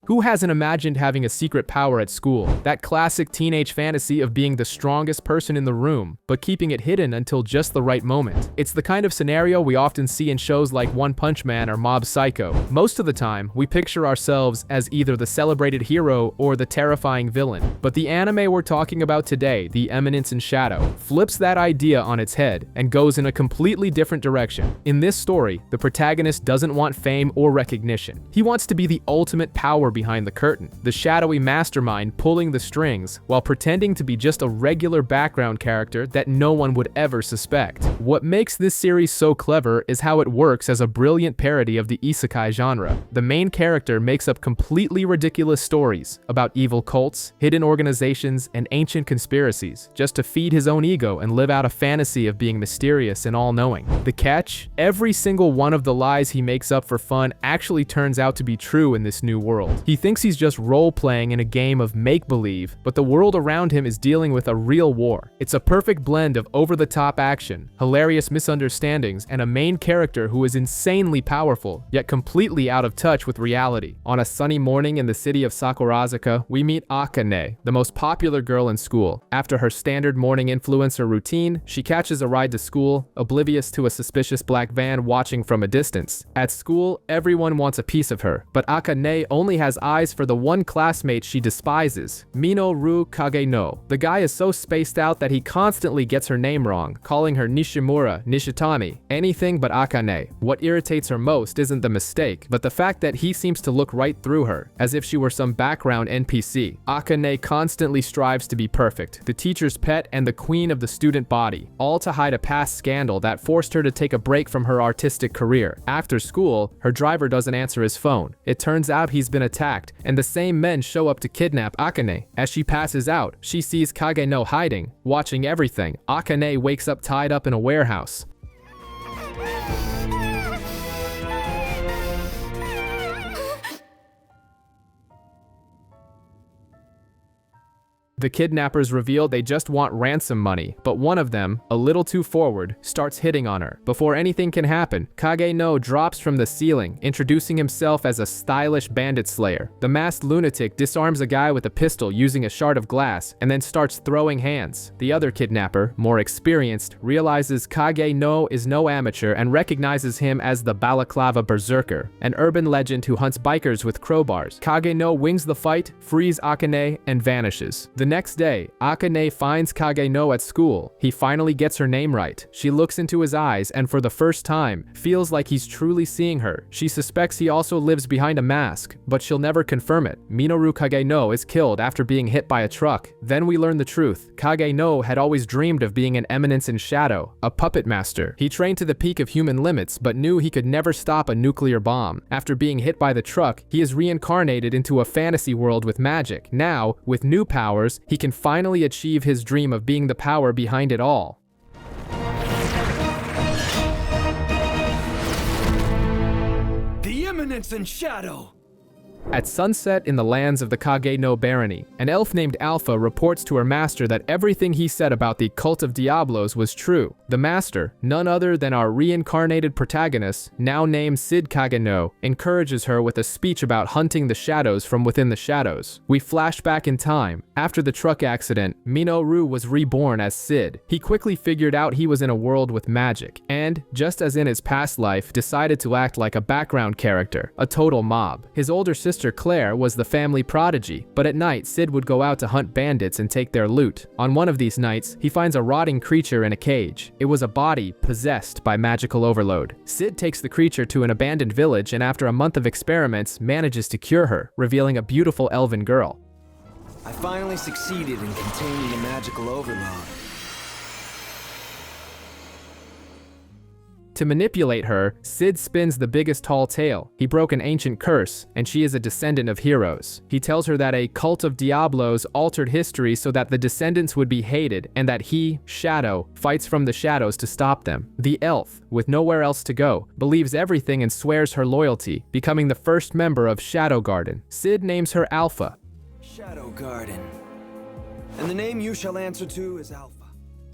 Who hasn't imagined having a secret power at school? That classic teenage fantasy of being the strongest person in the room, but keeping it hidden until just the right moment. It's the kind of scenario we often see in shows like One Punch Man or Mob Psycho. Most of the time, we picture ourselves as either the celebrated hero or the terrifying villain. But the anime we're talking about today, the Eminence in Shadow, flips that idea on its head and goes in a completely different direction. In this story, the protagonist doesn't want fame or recognition. He wants to be the ultimate power behind the curtain, the shadowy mastermind pulling the strings while pretending to be just a regular background character that no one would ever suspect. What makes this series so clever is how it works as a brilliant parody of the isekai genre. The main character makes up completely ridiculous stories about evil cults, hidden organizations, and ancient conspiracies just to feed his own ego and live out a fantasy of being mysterious and all-knowing. The catch? Every single one of the lies he makes up for fun actually turns out to be true in this new world. He thinks he's just role-playing in a game of make-believe, but the world around him is dealing with a real war. It's a perfect blend of over-the-top action, hilarious misunderstandings, and a main character who is insanely powerful, yet completely out of touch with reality. On a sunny morning in the city of Sakurazuka, we meet Akane, the most popular girl in school. After her standard morning influencer routine, she catches a ride to school, oblivious to a suspicious black van watching from a distance. At school, everyone wants a piece of her, but Akane only has eyes for the one classmate she despises, Minoru Kageno. The guy is so spaced out that he constantly gets her name wrong, calling her Nishimura, Nishitami, anything but Akane. What irritates her most isn't the mistake, but the fact that he seems to look right through her, as if she were some background NPC. Akane constantly strives to be perfect, the teacher's pet and the queen of the student body, all to hide a past scandal that forced her to take a break from her artistic career. After school, her driver doesn't answer his phone. It turns out he's been attacked, and the same men show up to kidnap Akane. As she passes out, she sees Kageno hiding, watching everything. Akane wakes up tied up in a warehouse. The kidnappers reveal they just want ransom money, but one of them, a little too forward, starts hitting on her. Before anything can happen, Kageno drops from the ceiling, introducing himself as a stylish bandit slayer. The masked lunatic disarms a guy with a pistol using a shard of glass, and then starts throwing hands. The other kidnapper, more experienced, realizes Kageno is no amateur and recognizes him as the Balaclava Berserker, an urban legend who hunts bikers with crowbars. Kageno wins the fight, frees Akane, and vanishes. The next day, Akane finds Kageno at school. He finally gets her name right. She looks into his eyes and for the first time, feels like he's truly seeing her. She suspects he also lives behind a mask, but she'll never confirm it. Minoru Kageno is killed after being hit by a truck. Then we learn the truth. Kageno had always dreamed of being an Eminence in Shadow, a puppet master. He trained to the peak of human limits, but knew he could never stop a nuclear bomb. After being hit by the truck, he is reincarnated into a fantasy world with magic. Now, with new powers, he can finally achieve his dream of being the power behind it all. The Eminence in Shadow! At sunset in the lands of the Kageno barony, an elf named Alpha reports to her master that everything he said about the cult of Diablos was true. The master, none other than our reincarnated protagonist, now named Sid Kageno, encourages her with a speech about hunting the shadows from within the shadows. We flash back in time. After the truck accident, Minoru was reborn as Sid. He quickly figured out he was in a world with magic, and, just as in his past life, decided to act like a background character, a total mob. His older sister Claire was the family prodigy, but at night Sid would go out to hunt bandits and take their loot. On one of these nights, he finds a rotting creature in a cage. It was a body possessed by magical overload. Sid takes the creature to an abandoned village and after a month of experiments manages to cure her, revealing a beautiful elven girl. I finally succeeded in containing the magical overload. To manipulate her, Sid spins the biggest tall tale. He broke an ancient curse, and she is a descendant of heroes. He tells her that a cult of Diablos altered history so that the descendants would be hated, and that he, Shadow, fights from the shadows to stop them. The elf, with nowhere else to go, believes everything and swears her loyalty, becoming the first member of Shadow Garden. Sid names her Alpha. Shadow Garden. And the name you shall answer to is Alpha.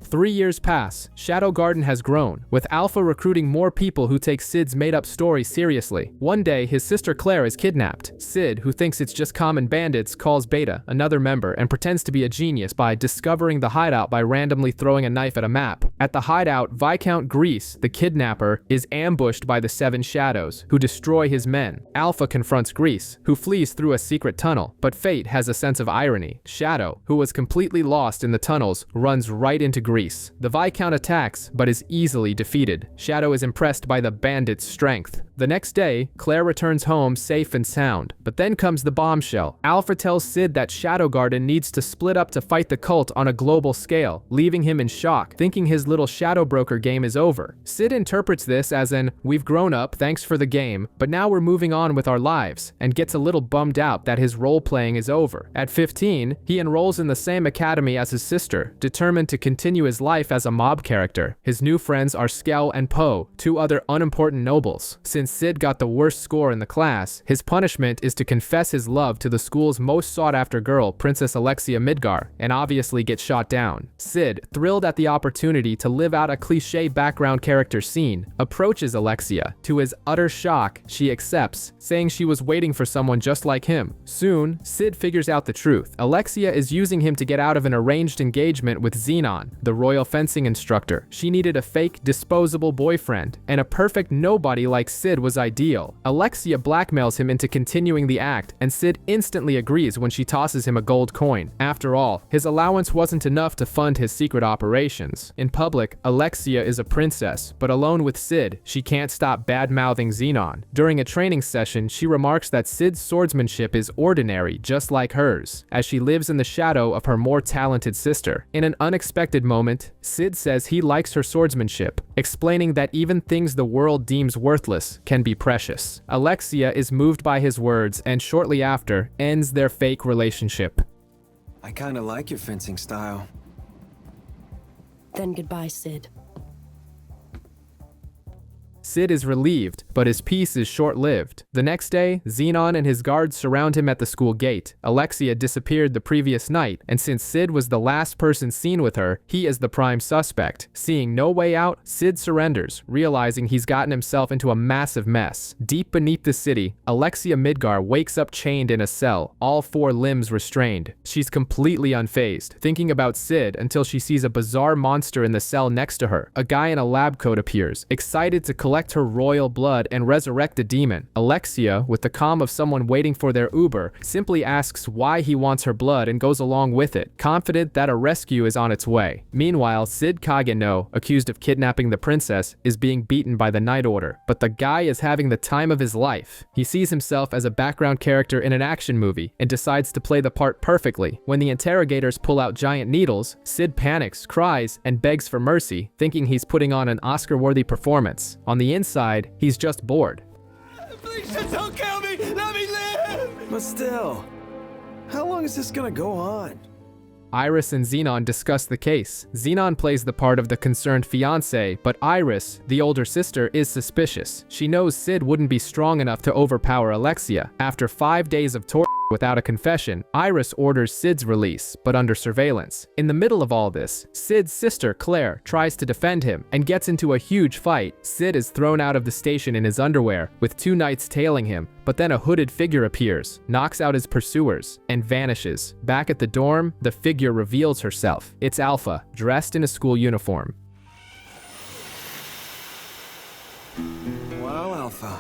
3 years pass. Shadow Garden has grown, with Alpha recruiting more people who take Sid's made-up story seriously. One day, his sister Claire is kidnapped. Sid, who thinks it's just common bandits, calls Beta, another member, and pretends to be a genius by discovering the hideout by randomly throwing a knife at a map. At the hideout, Viscount Grease, the kidnapper, is ambushed by the 7 Shadows, who destroy his men. Alpha confronts Grease, who flees through a secret tunnel, but fate has a sense of irony. Shadow, who was completely lost in the tunnels, runs right into Grease. The Viscount attacks, but is easily defeated. Shadow is impressed by the bandit's strength. The next day, Claire returns home safe and sound, but then comes the bombshell. Alpha tells Sid that Shadow Garden needs to split up to fight the cult on a global scale, leaving him in shock, thinking his little Shadow Broker game is over. Sid interprets this as an, "We've grown up, thanks for the game, but now we're moving on with our lives," and gets a little bummed out that his role-playing is over. At 15, he enrolls in the same academy as his sister, determined to continue his life as a mob character. His new friends are Skel and Poe, 2 other unimportant nobles. Since Sid got the worst score in the class, his punishment is to confess his love to the school's most sought-after girl, Princess Alexia Midgar, and obviously get shot down. Sid, thrilled at the opportunity to live out a cliché background character scene, approaches Alexia. To his utter shock, she accepts, saying she was waiting for someone just like him. Soon, Sid figures out the truth. Alexia is using him to get out of an arranged engagement with Xenon, the royal fencing instructor. She needed a fake, disposable boyfriend, and a perfect nobody like Sid was ideal. Alexia blackmails him into continuing the act, and Sid instantly agrees when she tosses him a gold coin. After all, his allowance wasn't enough to fund his secret operations. In public, Alexia is a princess, but alone with Sid, she can't stop bad-mouthing Xenon. During a training session, she remarks that Sid's swordsmanship is ordinary, just like hers, as she lives in the shadow of her more talented sister. In an unexpected moment, Sid says he likes her swordsmanship, explaining that even things the world deems worthless can be precious. Alexia is moved by his words and shortly after ends their fake relationship. I kinda like your fencing style. Then goodbye, Sid. Sid is relieved, but his peace is short-lived. The next day, Xenon and his guards surround him at the school gate. Alexia disappeared the previous night, and since Sid was the last person seen with her, he is the prime suspect. Seeing no way out, Sid surrenders, realizing he's gotten himself into a massive mess. Deep beneath the city, Alexia Midgar wakes up chained in a cell, all 4 limbs restrained. She's completely unfazed, thinking about Sid until she sees a bizarre monster in the cell next to her. A guy in a lab coat appears, excited to collect her royal blood and resurrect a demon. Alexia, with the calm of someone waiting for their Uber, simply asks why he wants her blood and goes along with it, confident that a rescue is on its way. Meanwhile, Sid Kageno, accused of kidnapping the princess, is being beaten by the Night Order, but the guy is having the time of his life. He sees himself as a background character in an action movie and decides to play the part perfectly. When the interrogators pull out giant needles, Sid panics, cries, and begs for mercy, thinking he's putting on an Oscar-worthy performance. On the inside, he's just bored. Please just don't kill me! Let me live! But still, how long is this gonna go on? Iris and Xenon discuss the case. Xenon plays the part of the concerned fiancé, but Iris, the older sister, is suspicious. She knows Sid wouldn't be strong enough to overpower Alexia. After 5 days of torture without a confession, Iris orders Sid's release, but under surveillance. In the middle of all this, Sid's sister, Claire, tries to defend him and gets into a huge fight. Sid is thrown out of the station in his underwear, with 2 knights tailing him, but then a hooded figure appears, knocks out his pursuers, and vanishes. Back at the dorm, the figure reveals herself. It's Alpha, dressed in a school uniform. Well, Alpha.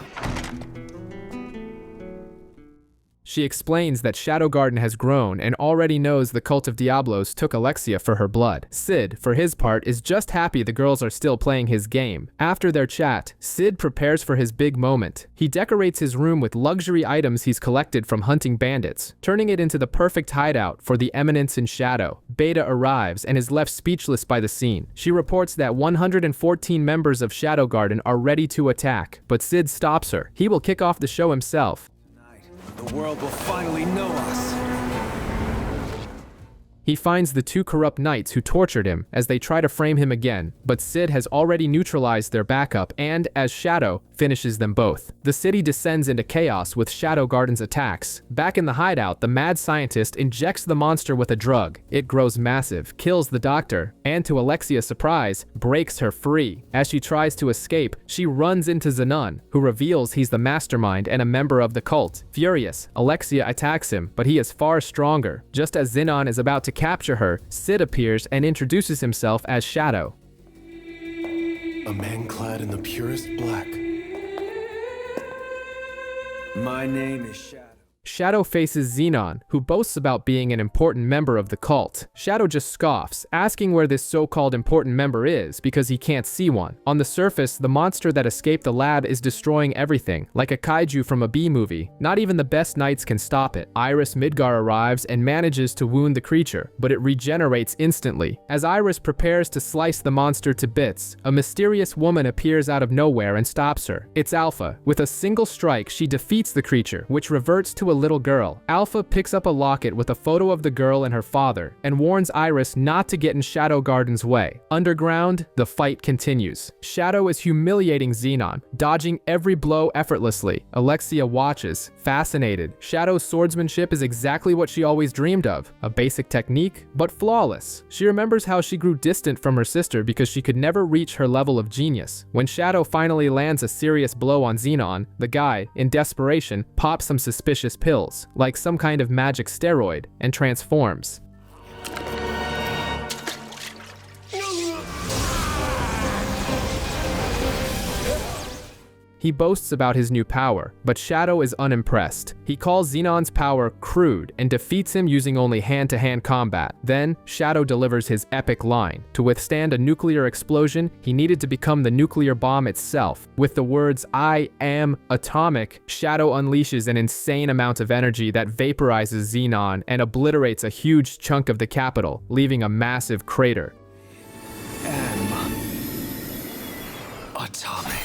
She explains that Shadow Garden has grown and already knows the Cult of Diablos took Alexia for her blood. Sid, for his part, is just happy the girls are still playing his game. After their chat, Sid prepares for his big moment. He decorates his room with luxury items he's collected from hunting bandits, turning it into the perfect hideout for the Eminence in Shadow. Beta arrives and is left speechless by the scene. She reports that 114 members of Shadow Garden are ready to attack, but Sid stops her. He will kick off the show himself. The world will finally know us. He finds the 2 corrupt knights who tortured him as they try to frame him again, but Sid has already neutralized their backup and, as Shadow, finishes them both. The city descends into chaos with Shadow Garden's attacks. Back in the hideout, the mad scientist injects the monster with a drug. It grows massive, kills the doctor, and to Alexia's surprise, breaks her free. As she tries to escape, she runs into Zenon, who reveals he's the mastermind and a member of the cult. Furious, Alexia attacks him, but he is far stronger. Just as Zenon is about to capture her, Sid appears and introduces himself as Shadow. A man clad in the purest black. My name is Shadow. Shadow faces Zenon, who boasts about being an important member of the cult. Shadow just scoffs, asking where this so-called important member is because he can't see one. On the surface, the monster that escaped the lab is destroying everything, like a kaiju from a B-movie. Not even the best knights can stop it. Iris Midgar arrives and manages to wound the creature, but it regenerates instantly. As Iris prepares to slice the monster to bits, a mysterious woman appears out of nowhere and stops her. It's Alpha. With a single strike, she defeats the creature, which reverts to a little girl. Alpha picks up a locket with a photo of the girl and her father and warns Iris not to get in Shadow Garden's way. Underground, the fight continues. Shadow is humiliating Zenon, dodging every blow effortlessly. Alexia watches, fascinated. Shadow's swordsmanship is exactly what she always dreamed of, a basic technique, but flawless. She remembers how she grew distant from her sister because she could never reach her level of genius. When Shadow finally lands a serious blow on Zenon, the guy, in desperation, pops some suspicious pills, like some kind of magic steroid, and transforms. He boasts about his new power, but Shadow is unimpressed. He calls Zenon's power crude and defeats him using only hand-to-hand combat. Then, Shadow delivers his epic line. To withstand a nuclear explosion, he needed to become the nuclear bomb itself. With the words, "I am atomic," Shadow unleashes an insane amount of energy that vaporizes Zenon and obliterates a huge chunk of the capital, leaving a massive crater. Atomic.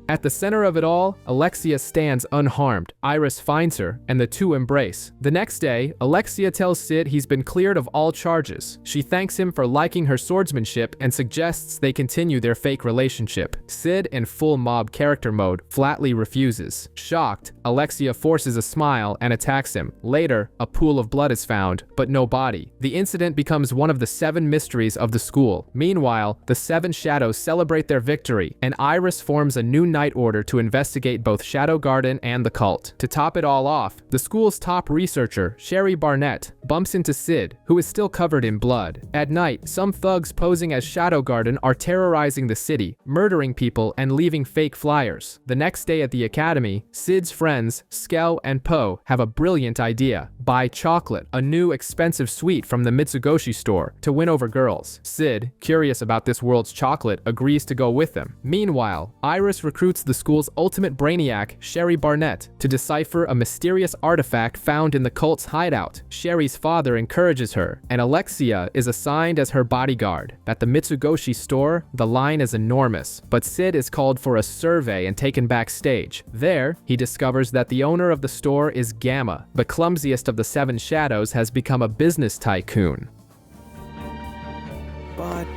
At the center of it all, Alexia stands unharmed. Iris finds her, and the two embrace. The next day, Alexia tells Sid he's been cleared of all charges. She thanks him for liking her swordsmanship and suggests they continue their fake relationship. Sid, in full mob character mode, flatly refuses. Shocked, Alexia forces a smile and attacks him. Later, a pool of blood is found, but no body. The incident becomes one of the 7 mysteries of the school. Meanwhile, the 7 shadows celebrate their victory, and Iris forms a new night order to investigate both Shadow Garden and the cult. To top it all off, the school's top researcher, Sherry Barnett, bumps into Sid, who is still covered in blood. At night, some thugs posing as Shadow Garden are terrorizing the city, murdering people and leaving fake flyers. The next day at the academy, Sid's friends, Skell and Poe, have a brilliant idea. Buy chocolate, a new expensive sweet from the Mitsugoshi store, to win over girls. Sid, curious about this world's chocolate, agrees to go with them. Meanwhile, Iris recruits the school's ultimate brainiac, Sherry Barnett, to decipher a mysterious artifact found in the cult's hideout. Sherry's father encourages her, and Alexia is assigned as her bodyguard. At the Mitsugoshi store, the line is enormous, but Sid is called for a survey and taken backstage. There, he discovers that the owner of the store is Gamma. The clumsiest of the 7 shadows has become a business tycoon. But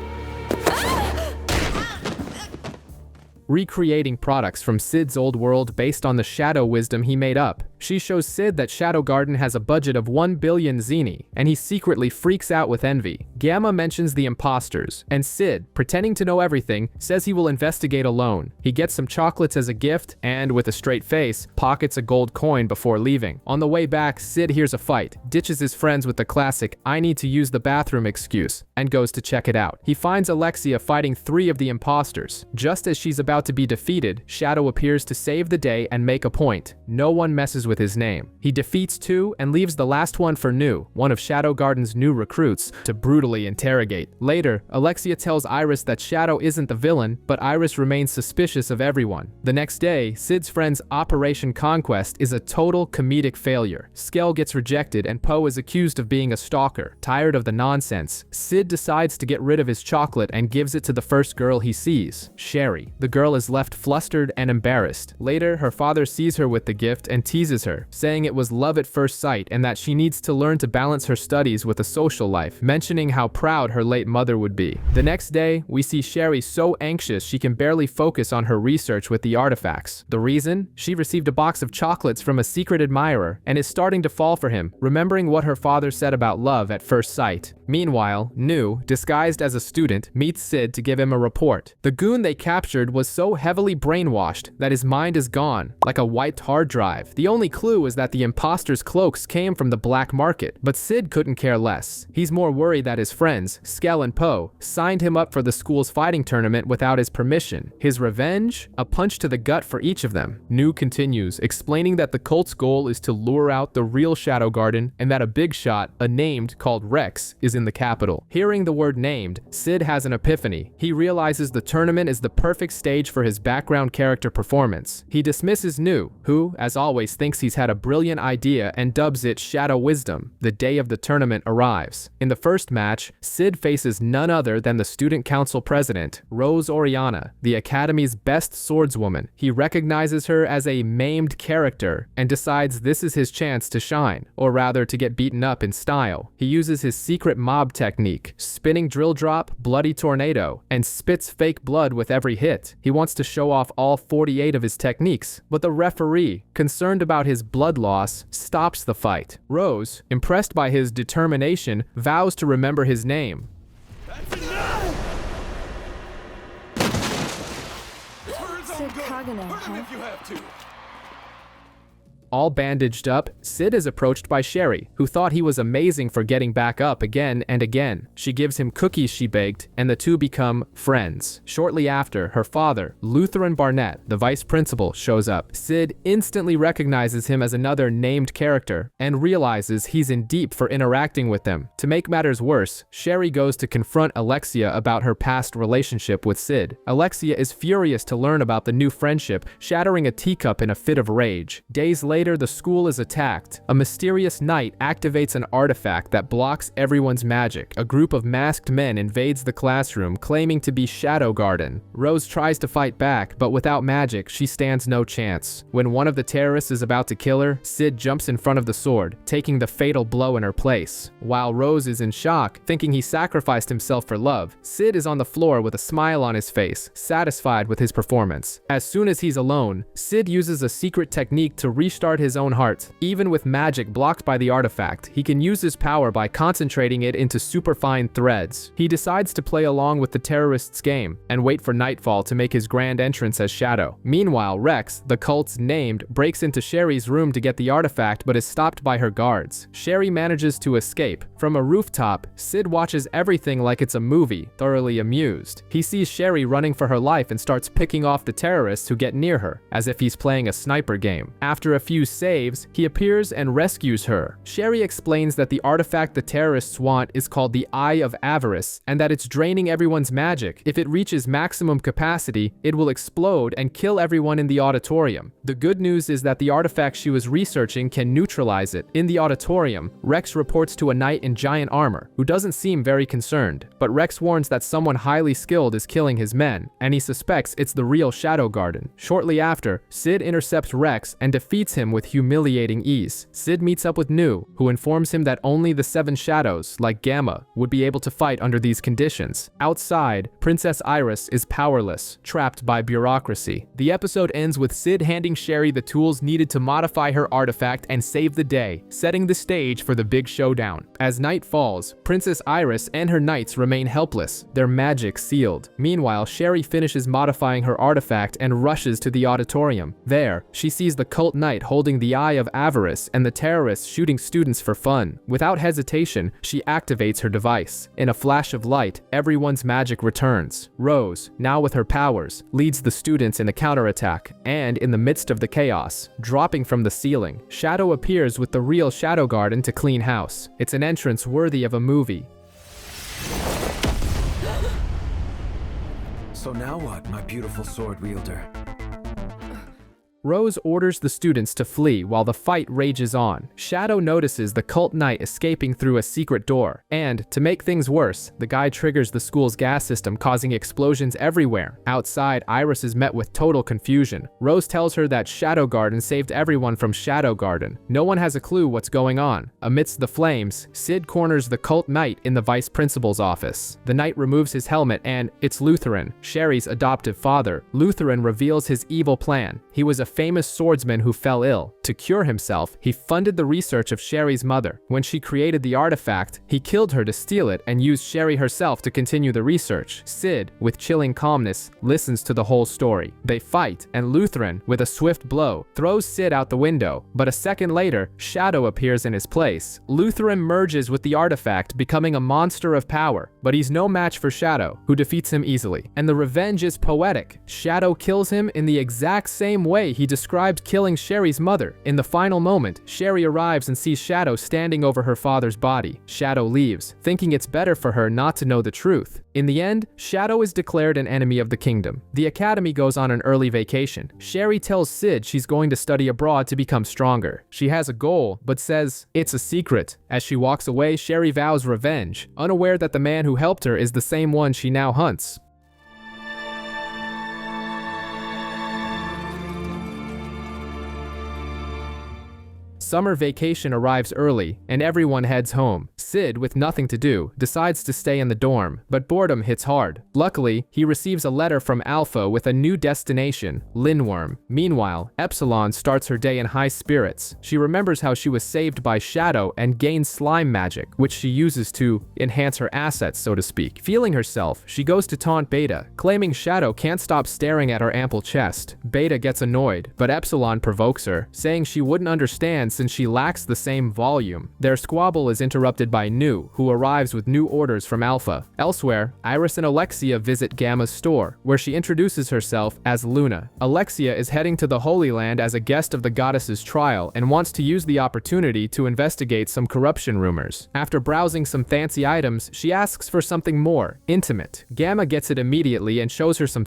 recreating products from Sid's old world based on the shadow wisdom he made up. She shows Sid that Shadow Garden has a budget of 1 billion zeni, and he secretly freaks out with envy. Gamma mentions the imposters, and Sid, pretending to know everything, says he will investigate alone. He gets some chocolates as a gift, and with a straight face, pockets a gold coin before leaving. On the way back, Sid hears a fight, ditches his friends with the classic "I need to use the bathroom" excuse, and goes to check it out. He finds Alexia fighting 3 of the imposters. Just as she's about to be defeated, Shadow appears to save the day and make a point. No one messes with his name. He defeats 2 and leaves the last one for Nu, one of Shadow Garden's new recruits, to brutally interrogate. Later, Alexia tells Iris that Shadow isn't the villain, but Iris remains suspicious of everyone. The next day, Sid's friend's Operation Conquest is a total comedic failure. Skell gets rejected and Poe is accused of being a stalker. Tired of the nonsense, Sid decides to get rid of his chocolate and gives it to the first girl he sees, Sherry. The girl is left flustered and embarrassed. Later, her father sees her with the gift and teases embraces her, saying it was love at first sight and that she needs to learn to balance her studies with a social life, mentioning how proud her late mother would be. The next day, we see Sherry so anxious she can barely focus on her research with the artifacts. The reason? She received a box of chocolates from a secret admirer and is starting to fall for him, remembering what her father said about love at first sight. Meanwhile, Nu, disguised as a student, meets Sid to give him a report. The goon they captured was so heavily brainwashed that his mind is gone, like a wiped hard drive. The only clue is that the imposter's cloaks came from the black market, but Sid couldn't care less. He's more worried that his friends, Skell and Poe, signed him up for the school's fighting tournament without his permission. His revenge? A punch to the gut for each of them. Nu continues, explaining that the cult's goal is to lure out the real Shadow Garden and that a big shot, a named called Rex, is in the capital. Hearing the word named, Sid has an epiphany. He realizes the tournament is the perfect stage for his background character performance. He dismisses Nu, who, as always, thinks he's had a brilliant idea and dubs it Shadow Wisdom. The day of the tournament arrives. In the first match, Sid faces none other than the student council president, Rose Oriana, the academy's best swordswoman. He recognizes her as a maimed character and decides this is his chance to shine, or rather to get beaten up in style. He uses his secret mob technique, spinning drill drop, bloody tornado, and spits fake blood with every hit. He wants to show off all 48 of his techniques, but the referee, concerned about his blood loss, stops the fight. Rose, impressed by his determination, vows to remember his name. All bandaged up, Sid is approached by Sherry, who thought he was amazing for getting back up again and again. She gives him cookies she baked, and the two become friends. Shortly after, her father, Lutheran Barnett, the vice principal, shows up. Sid instantly recognizes him as another named character and realizes he's in deep for interacting with them. To make matters worse, Sherry goes to confront Alexia about her past relationship with Sid. Alexia is furious to learn about the new friendship, shattering a teacup in a fit of rage. Days later, the school is attacked. A mysterious knight activates an artifact that blocks everyone's magic. A group of masked men invades the classroom, claiming to be Shadow Garden. Rose tries to fight back, but without magic, she stands no chance. When one of the terrorists is about to kill her, Sid jumps in front of the sword, taking the fatal blow in her place. While Rose is in shock, thinking he sacrificed himself for love, Sid is on the floor with a smile on his face, satisfied with his performance. As soon as he's alone, Sid uses a secret technique to restart his own heart. Even with magic blocked by the artifact, he can use his power by concentrating it into superfine threads. He decides to play along with the terrorists' game and wait for nightfall to make his grand entrance as Shadow. Meanwhile, Rex, the cult's named, breaks into Sherry's room to get the artifact but is stopped by her guards. Sherry manages to escape. From a rooftop, Sid watches everything like it's a movie, thoroughly amused. He sees Sherry running for her life and starts picking off the terrorists who get near her, as if he's playing a sniper game. After a few saves, he appears and rescues her. Sherry explains that the artifact the terrorists want is called the Eye of Avarice, and that it's draining everyone's magic. If it reaches maximum capacity, it will explode and kill everyone in the auditorium. The good news is that the artifact she was researching can neutralize it. In the auditorium, Rex reports to a knight in giant armor, who doesn't seem very concerned, but Rex warns that someone highly skilled is killing his men, and he suspects it's the real Shadow Garden. Shortly after, Sid intercepts Rex and defeats him with humiliating ease. Sid meets up with Nu, who informs him that only the 7 shadows, like Gamma, would be able to fight under these conditions. Outside, Princess Iris is powerless, trapped by bureaucracy. The episode ends with Sid handing Sherry the tools needed to modify her artifact and save the day, setting the stage for the big showdown. As night falls, Princess Iris and her knights remain helpless, their magic sealed. Meanwhile, Sherry finishes modifying her artifact and rushes to the auditorium. There, she sees the cult knight holding the Eye of Avarice and the terrorists shooting students for fun. Without hesitation, she activates her device. In a flash of light, everyone's magic returns. Rose, now with her powers, leads the students in a counterattack, and in the midst of the chaos, dropping from the ceiling, Shadow appears with the real Shadow Garden to clean house. It's an entrance worthy of a movie. So now what, my beautiful sword wielder? Rose orders the students to flee while the fight rages on. Shadow notices the cult knight escaping through a secret door, and, to make things worse, the guy triggers the school's gas system, causing explosions everywhere. Outside, Iris is met with total confusion. Rose tells her that Shadow Garden saved everyone from Shadow Garden. No one has a clue what's going on. Amidst the flames, Sid corners the cult knight in the vice principal's office. The knight removes his helmet and, it's Lutheran, Sherry's adoptive father. Lutheran reveals his evil plan. He was a famous swordsman who fell ill. To cure himself, he funded the research of Sherry's mother. When she created the artifact, he killed her to steal it and used Sherry herself to continue the research. Sid, with chilling calmness, listens to the whole story. They fight, and Lutheran, with a swift blow, throws Sid out the window. But a second later, Shadow appears in his place. Lutheran merges with the artifact, becoming a monster of power. But he's no match for Shadow, who defeats him easily. And the revenge is poetic. Shadow kills him in the exact same way he described killing Sherry's mother. In the final moment, Sherry arrives and sees Shadow standing over her father's body. Shadow leaves, thinking it's better for her not to know the truth. In the end, Shadow is declared an enemy of the kingdom. The academy goes on an early vacation. Sherry tells Sid she's going to study abroad to become stronger. She has a goal, but says it's a secret. As she walks away, Sherry vows revenge, unaware that the man who helped her is the same one she now hunts. Summer vacation arrives early, and everyone heads home. Sid, with nothing to do, decides to stay in the dorm, but boredom hits hard. Luckily, he receives a letter from Alpha with a new destination, Lindworm. Meanwhile, Epsilon starts her day in high spirits. She remembers how she was saved by Shadow and gains slime magic, which she uses to enhance her assets, so to speak. Feeling herself, she goes to taunt Beta, claiming Shadow can't stop staring at her ample chest. Beta gets annoyed, but Epsilon provokes her, saying she wouldn't understand since she lacks the same volume. Their squabble is interrupted by Nu, who arrives with new orders from Alpha. Elsewhere, Iris and Alexia visit Gamma's store, where she introduces herself as Luna. Alexia is heading to the Holy Land as a guest of the goddess's trial and wants to use the opportunity to investigate some corruption rumors. After browsing some fancy items, she asks for something more intimate. Gamma gets it immediately and shows her some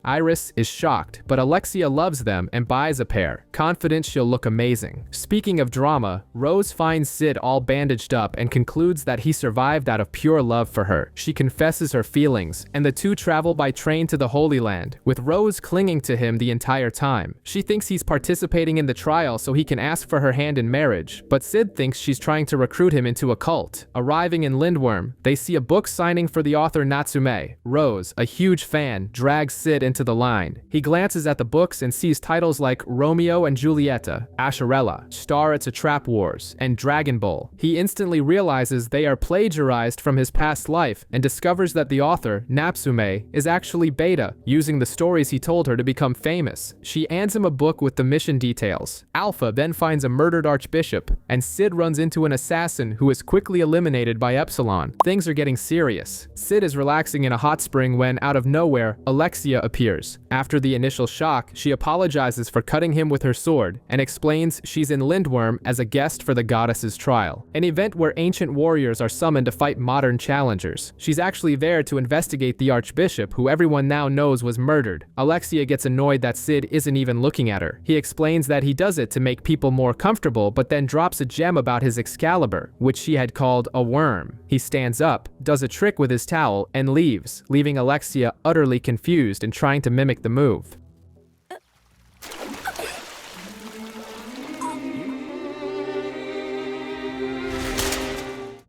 Iris is shocked, but Alexia loves them and buys a pair, confident she'll look amazing. Speaking of drama, Rose finds Sid all bandaged up and concludes that he survived out of pure love for her. She confesses her feelings, and the two travel by train to the Holy Land, with Rose clinging to him the entire time. She thinks he's participating in the trial so he can ask for her hand in marriage, but Sid thinks she's trying to recruit him into a cult. Arriving in Lindworm, they see a book signing for the author Natsume. Rose, a huge fan, drags Sid into the line. He glances at the books and sees titles like Romeo and Julieta, Asherella, Star It's a Trap Wars, and Dragon Ball. He instantly realizes they are plagiarized from his past life and discovers that the author, Natsume, is actually Beta, using the stories he told her to become famous. She hands him a book with the mission details. Alpha then finds a murdered archbishop, and Sid runs into an assassin who is quickly eliminated by Epsilon. Things are getting serious. Sid is relaxing in a hot spring when, out of nowhere, Alexia appears. After the initial shock, she apologizes for cutting him with her sword and explains she's in Lindworm as a guest for the goddess's trial, an event where ancient warriors are summoned to fight modern challengers. She's actually there to investigate the archbishop, who everyone now knows was murdered. Alexia gets annoyed that Sid isn't even looking at her. He explains that he does it to make people more comfortable, but then drops a gem about his Excalibur, which she had called a worm. He stands up, does a trick with his towel, and leaves, leaving Alexia utterly confused and trying to mimic the move.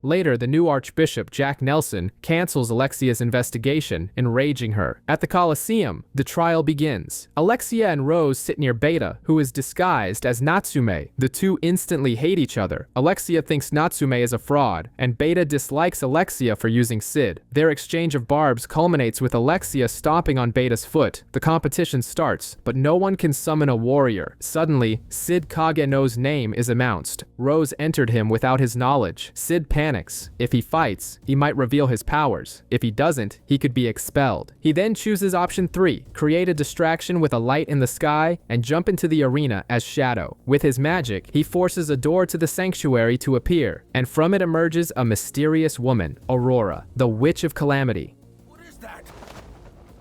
Later, the new Archbishop, Jack Nelson, cancels Alexia's investigation, enraging her. At the Colosseum, the trial begins. Alexia and Rose sit near Beta, who is disguised as Natsume. The two instantly hate each other. Alexia thinks Natsume is a fraud, and Beta dislikes Alexia for using Sid. Their exchange of barbs culminates with Alexia stomping on Beta's foot. The competition starts, but no one can summon a warrior. Suddenly, Sid Kageno's name is announced. Rose entered him without his knowledge. Sid panics. If he fights, he might reveal his powers. If he doesn't, he could be expelled. He then chooses option 3, create a distraction with a light in the sky and jump into the arena as Shadow. With his magic, he forces a door to the sanctuary to appear, and from it emerges a mysterious woman, Aurora, the Witch of Calamity. What is that?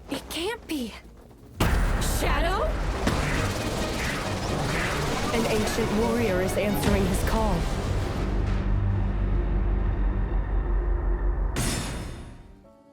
It can't be. Shadow? An ancient warrior is answering his call.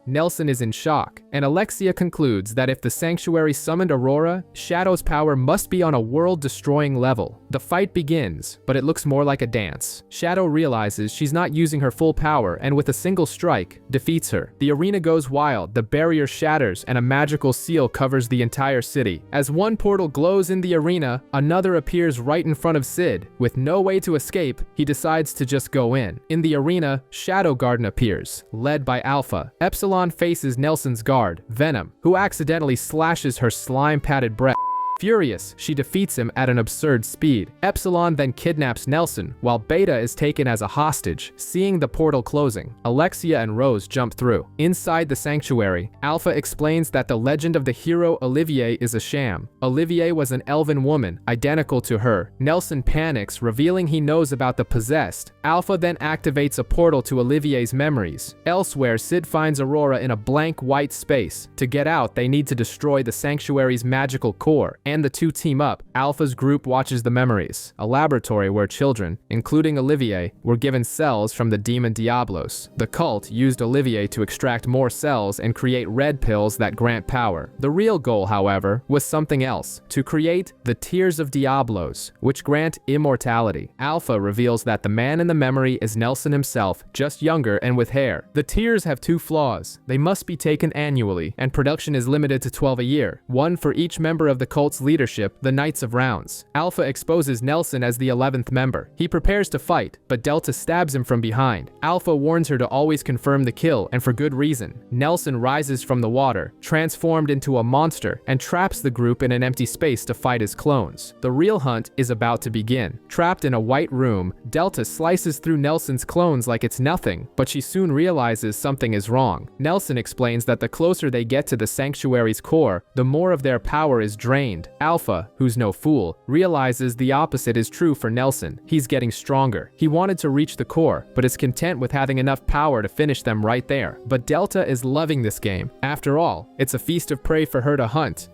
Nelson is in shock, and Alexia concludes that if the Sanctuary summoned Aurora, Shadow's power must be on a world-destroying level. The fight begins, but it looks more like a dance. Shadow realizes she's not using her full power, and with a single strike, defeats her. The arena goes wild, the barrier shatters, and a magical seal covers the entire city. As one portal glows in the arena, another appears right in front of Sid. With no way to escape, he decides to just go in. In the arena, Shadow Garden appears, led by Alpha. Epsilon faces Nelson's guard, Venom, who accidentally slashes her slime-padded breast. Furious, she defeats him at an absurd speed. Epsilon then kidnaps Nelson, while Beta is taken as a hostage. Seeing the portal closing, Alexia and Rose jump through. Inside the sanctuary, Alpha explains that the legend of the hero Olivier is a sham. Olivier was an elven woman, identical to her. Nelson panics, revealing he knows about the possessed. Alpha then activates a portal to Olivier's memories. Elsewhere, Sid finds Aurora in a blank white space. To get out, they need to destroy the sanctuary's magical core, and the two team up. Alpha's group watches the memories, a laboratory where children, including Olivier, were given cells from the demon Diablos. The cult used Olivier to extract more cells and create red pills that grant power. The real goal, however, was something else: to create the Tears of Diablos, which grant immortality. Alpha reveals that the man in the memory is Nelson himself, just younger and with hair. The tears have two flaws. They must be taken annually, and production is limited to 12 a year, one for each member of the cult's leadership, the Knights of Rounds. Alpha exposes Nelson as the 11th member. He prepares to fight, but Delta stabs him from behind. Alpha warns her to always confirm the kill, and for good reason. Nelson rises from the water, transformed into a monster, and traps the group in an empty space to fight his clones. The real hunt is about to begin. Trapped in a white room, Delta slices through Nelson's clones like it's nothing, but she soon realizes something is wrong. Nelson explains that the closer they get to the sanctuary's core, the more of their power is drained. Alpha, who's no fool, realizes the opposite is true for Nelson. He's getting stronger. He wanted to reach the core, but is content with having enough power to finish them right there. But Delta is loving this game. After all, it's a feast of prey for her to hunt.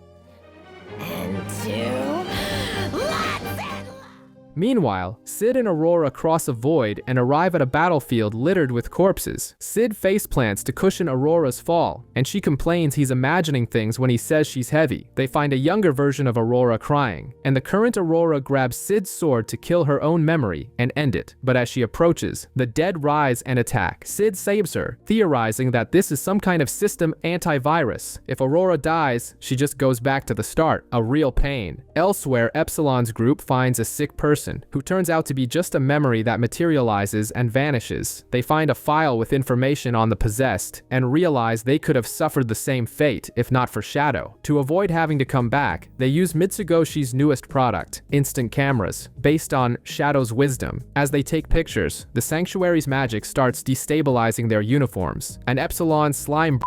Meanwhile, Sid and Aurora cross a void and arrive at a battlefield littered with corpses. Sid faceplants to cushion Aurora's fall, and she complains he's imagining things when he says she's heavy. They find a younger version of Aurora crying, and the current Aurora grabs Sid's sword to kill her own memory and end it. But as she approaches, the dead rise and attack. Sid saves her, theorizing that this is some kind of system antivirus. If Aurora dies, she just goes back to the start, a real pain. Elsewhere, Epsilon's group finds a sick person who turns out to be just a memory that materializes and vanishes. They find a file with information on the possessed and realize they could have suffered the same fate if not for Shadow. To avoid having to come back, they use Mitsugoshi's newest product, instant cameras, based on Shadow's wisdom. As they take pictures, the sanctuary's magic starts destabilizing their uniforms, and Epsilon's slime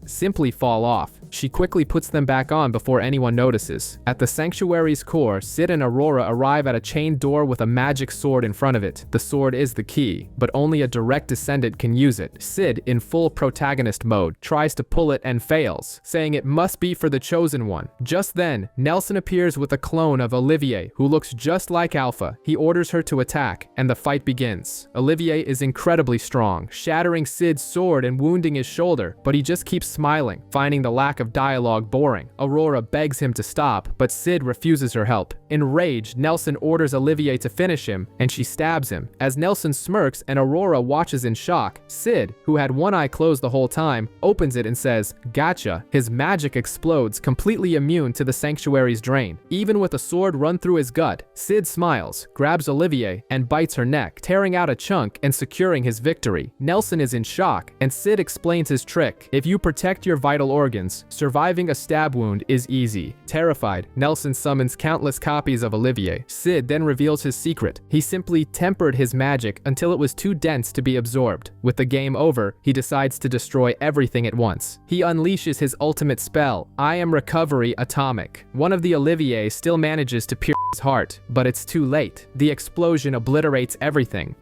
simply fall off. She quickly puts them back on before anyone notices. At the sanctuary's core, Sid and Aurora arrive at a chained door with a magic sword in front of it. The sword is the key, but only a direct descendant can use it. Sid, in full protagonist mode, tries to pull it and fails, saying it must be for the chosen one. Just then, Nelson appears with a clone of Olivier, who looks just like Alpha. He orders her to attack, and the fight begins. Olivier is incredibly strong, shattering Sid's sword and wounding his shoulder, but he just keeps smiling, finding the lack of dialogue boring. Aurora begs him to stop, but Sid refuses her help. Enraged, Nelson orders Olivier to finish him, and she stabs him. As Nelson smirks and Aurora watches in shock, Sid, who had one eye closed the whole time, opens it and says, "Gotcha." His magic explodes, completely immune to the sanctuary's drain. Even with a sword run through his gut, Sid smiles, grabs Olivier, and bites her neck, tearing out a chunk and securing his victory. Nelson is in shock, and Sid explains his trick. If you protect your vital organs, surviving a stab wound is easy. Terrified, Nelson summons countless copies of Olivier. Sid then reveals his secret. He simply tempered his magic until it was too dense to be absorbed. With the game over, he decides to destroy everything at once. He unleashes his ultimate spell, I Am Recovery Atomic. One of the Olivier still manages to pierce his heart, but it's too late. The explosion obliterates everything.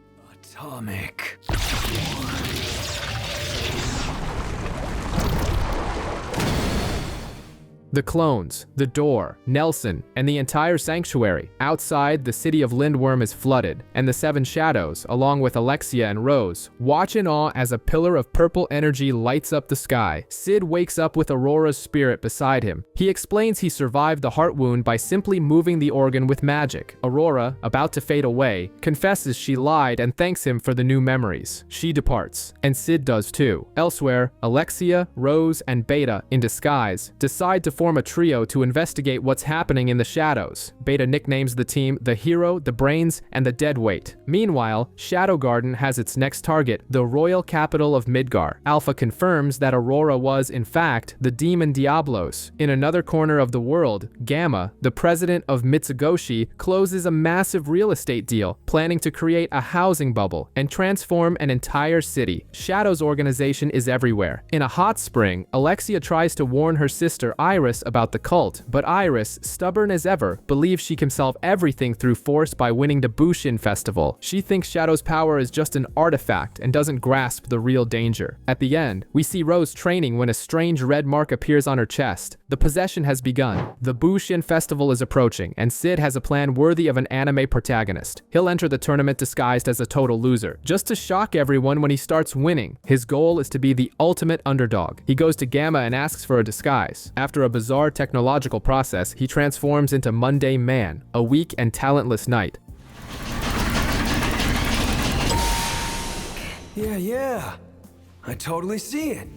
Atomic. The clones, the door, Nelson, and the entire sanctuary. Outside, the city of Lindworm is flooded, and the Seven Shadows, along with Alexia and Rose, watch in awe as a pillar of purple energy lights up the sky. Sid wakes up with Aurora's spirit beside him. He explains he survived the heart wound by simply moving the organ with magic. Aurora, about to fade away, confesses she lied and thanks him for the new memories. She departs, and Sid does too. Elsewhere, Alexia, Rose, and Beta, in disguise, decide to form a trio to investigate what's happening in the shadows. Beta nicknames the team the Hero, the Brains, and the Deadweight. Meanwhile, Shadow Garden has its next target, the royal capital of Midgar. Alpha confirms that Aurora was, in fact, the demon Diablos. In another corner of the world, Gamma, the president of Mitsugoshi, closes a massive real estate deal, planning to create a housing bubble and transform an entire city. Shadow's organization is everywhere. In a hot spring, Alexia tries to warn her sister Iris about the cult, but Iris, stubborn as ever, believes she can solve everything through force by winning the Bushin Festival. She thinks Shadow's power is just an artifact and doesn't grasp the real danger. At the end, we see Rose training when a strange red mark appears on her chest. The possession has begun. The Bushin Festival is approaching, and Sid has a plan worthy of an anime protagonist. He'll enter the tournament disguised as a total loser, just to shock everyone when he starts winning. His goal is to be the ultimate underdog. He goes to Gamma and asks for a disguise. After a bizarre technological process, he transforms into Mundane Man, a weak and talentless knight. Yeah. I totally see it.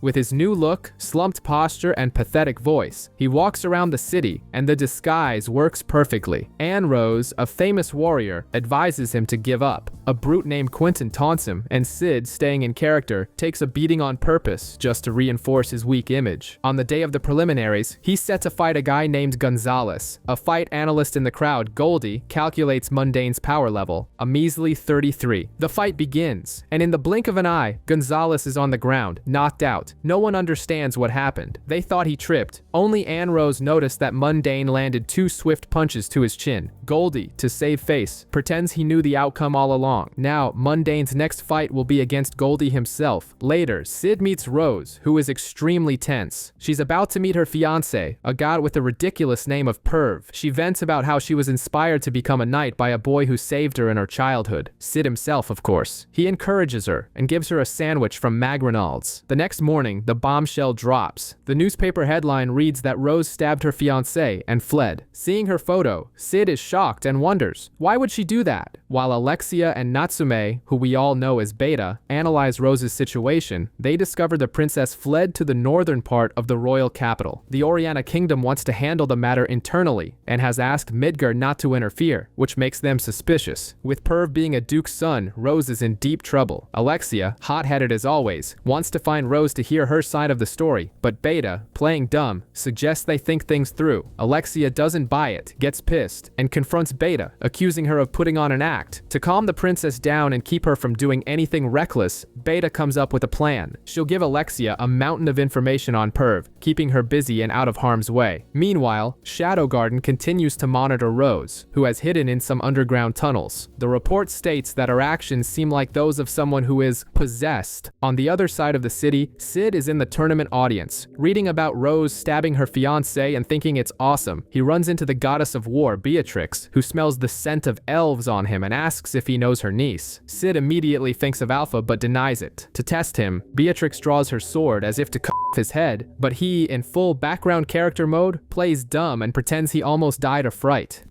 With his new look, slumped posture, and pathetic voice, he walks around the city, and the disguise works perfectly. Anne Rose, a famous warrior, advises him to give up. A brute named Quentin taunts him, and Sid, staying in character, takes a beating on purpose just to reinforce his weak image. On the day of the preliminaries, he's set to fight a guy named Gonzalez. A fight analyst in the crowd, Goldie, calculates Mundane's power level, a measly 33. The fight begins, and in the blink of an eye, Gonzalez is on the ground, knocked out. No one understands what happened. They thought he tripped. Only Anne Rose noticed that Mundane landed 2 swift punches to his chin. Goldie, to save face, pretends he knew the outcome all along. Now, Mundane's next fight will be against Goldie himself. Later, Sid meets Rose, who is extremely tense. She's about to meet her fiancé, a god with the ridiculous name of Perv. She vents about how she was inspired to become a knight by a boy who saved her in her childhood. Sid himself, of course. He encourages her and gives her a sandwich from McDonald's. The next morning, the bombshell drops. The newspaper headline reads that Rose stabbed her fiancé and fled. Seeing her photo, Sid is shocked and wonders, why would she do that? While Alexia and Natsume, who we all know as Beta, analyze Rose's situation, they discover the princess fled to the northern part of the royal capital. The Oriana Kingdom wants to handle the matter internally and has asked Midgar not to interfere, which makes them suspicious. With Perv being a duke's son, Rose is in deep trouble. Alexia, hot-headed as always, wants to find Rose to hear her side of the story, but Beta, playing dumb, suggests they think things through. Alexia doesn't buy it, gets pissed, and confronts Beta, accusing her of putting on an act. To calm the princess down and keep her from doing anything reckless, Beta comes up with a plan. She'll give Alexia a mountain of information on Perv, keeping her busy and out of harm's way. Meanwhile, Shadow Garden continues to monitor Rose, who has hidden in some underground tunnels. The report states that her actions seem like those of someone who is possessed. On the other side of the city, Sid is in the tournament audience, reading about Rose stabbing her fiancé and thinking it's awesome. He runs into the goddess of war, Beatrix, who smells the scent of elves on him and asks if he knows her niece. Sid immediately thinks of Alpha but denies it. To test him, Beatrix draws her sword as if to cut off his head, but he, in full background character mode, plays dumb and pretends he almost died of fright.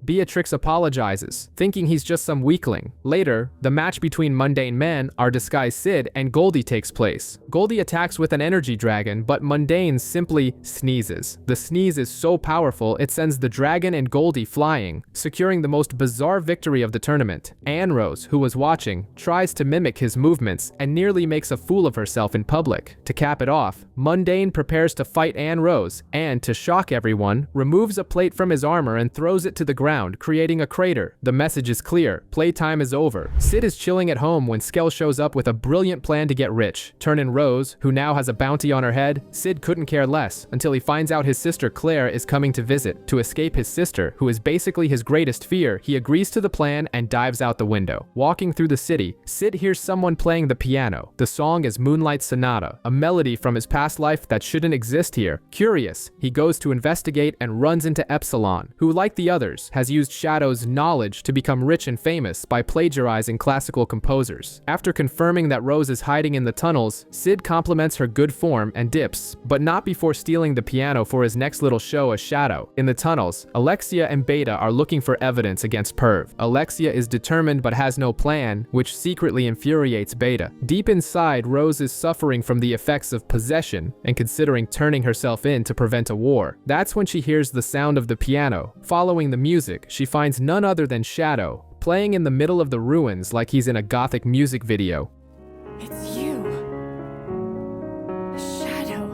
Beatrix apologizes, thinking he's just some weakling. Later, the match between Mundane Men, our disguised Sid, and Goldie takes place. Goldie attacks with an energy dragon, but Mundane simply sneezes. The sneeze is so powerful, it sends the dragon and Goldie flying, securing the most bizarre victory of the tournament. Anne Rose, who was watching, tries to mimic his movements and nearly makes a fool of herself in public. To cap it off, Mundane prepares to fight Anne Rose and, to shock everyone, removes a plate from his armor and throws it to the ground, ground, creating a crater. The message is clear. Playtime is over. Sid is chilling at home when Skell shows up with a brilliant plan to get rich. Turn in Rose, who now has a bounty on her head. Sid couldn't care less until he finds out his sister Claire is coming to visit. To escape his sister, who is basically his greatest fear, he agrees to the plan and dives out the window. Walking through the city, Sid hears someone playing the piano. The song is Moonlight Sonata, a melody from his past life that shouldn't exist here. Curious, he goes to investigate and runs into Epsilon, who, like the others, has used Shadow's knowledge to become rich and famous by plagiarizing classical composers. After confirming that Rose is hiding in the tunnels, Sid compliments her good form and dips, but not before stealing the piano for his next little show as Shadow. In the tunnels, Alexia and Beta are looking for evidence against Perv. Alexia is determined but has no plan, which secretly infuriates Beta. Deep inside, Rose is suffering from the effects of possession and considering turning herself in to prevent a war. That's when she hears the sound of the piano. Following the music, she finds none other than Shadow, playing in the middle of the ruins like he's in a gothic music video. It's you. Shadow.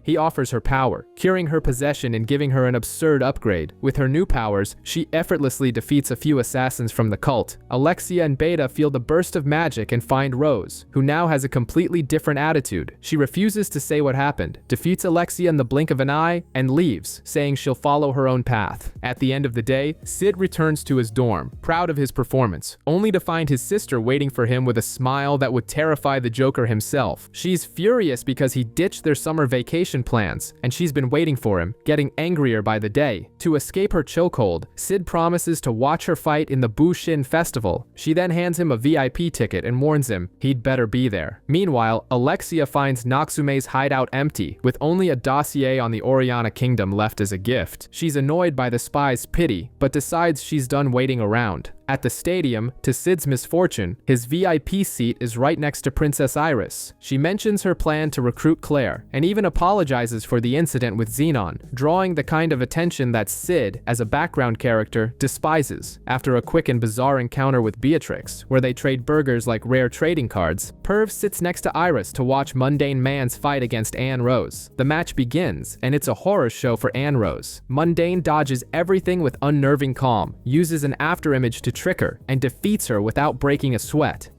He offers her power, curing her possession and giving her an absurd upgrade. With her new powers, she effortlessly defeats a few assassins from the cult. Alexia and Beta feel the burst of magic and find Rose, who now has a completely different attitude. She refuses to say what happened, defeats Alexia in the blink of an eye, and leaves, saying she'll follow her own path. At the end of the day, Sid returns to his dorm, proud of his performance, only to find his sister waiting for him with a smile that would terrify the Joker himself. She's furious because he ditched their summer vacation plans, and she's been waiting for him, getting angrier by the day. To escape her chokehold, Sid promises to watch her fight in the Bushin Festival. She then hands him a VIP ticket and warns him he'd better be there. Meanwhile, Alexia finds Natsume's hideout empty, with only a dossier on the Oriana Kingdom left as a gift. She's annoyed by the spy's pity, but decides she's done waiting around. At the stadium, to Sid's misfortune, his VIP seat is right next to Princess Iris. She mentions her plan to recruit Claire, and even apologizes for the incident with Xenon, drawing the kind of attention that Sid, as a background character, despises. After a quick and bizarre encounter with Beatrix, where they trade burgers like rare trading cards, Perv sits next to Iris to watch Mundane Man's fight against Anne Rose. The match begins, and it's a horror show for Anne Rose. Mundane dodges everything with unnerving calm, uses an afterimage to trick her, and defeats her without breaking a sweat.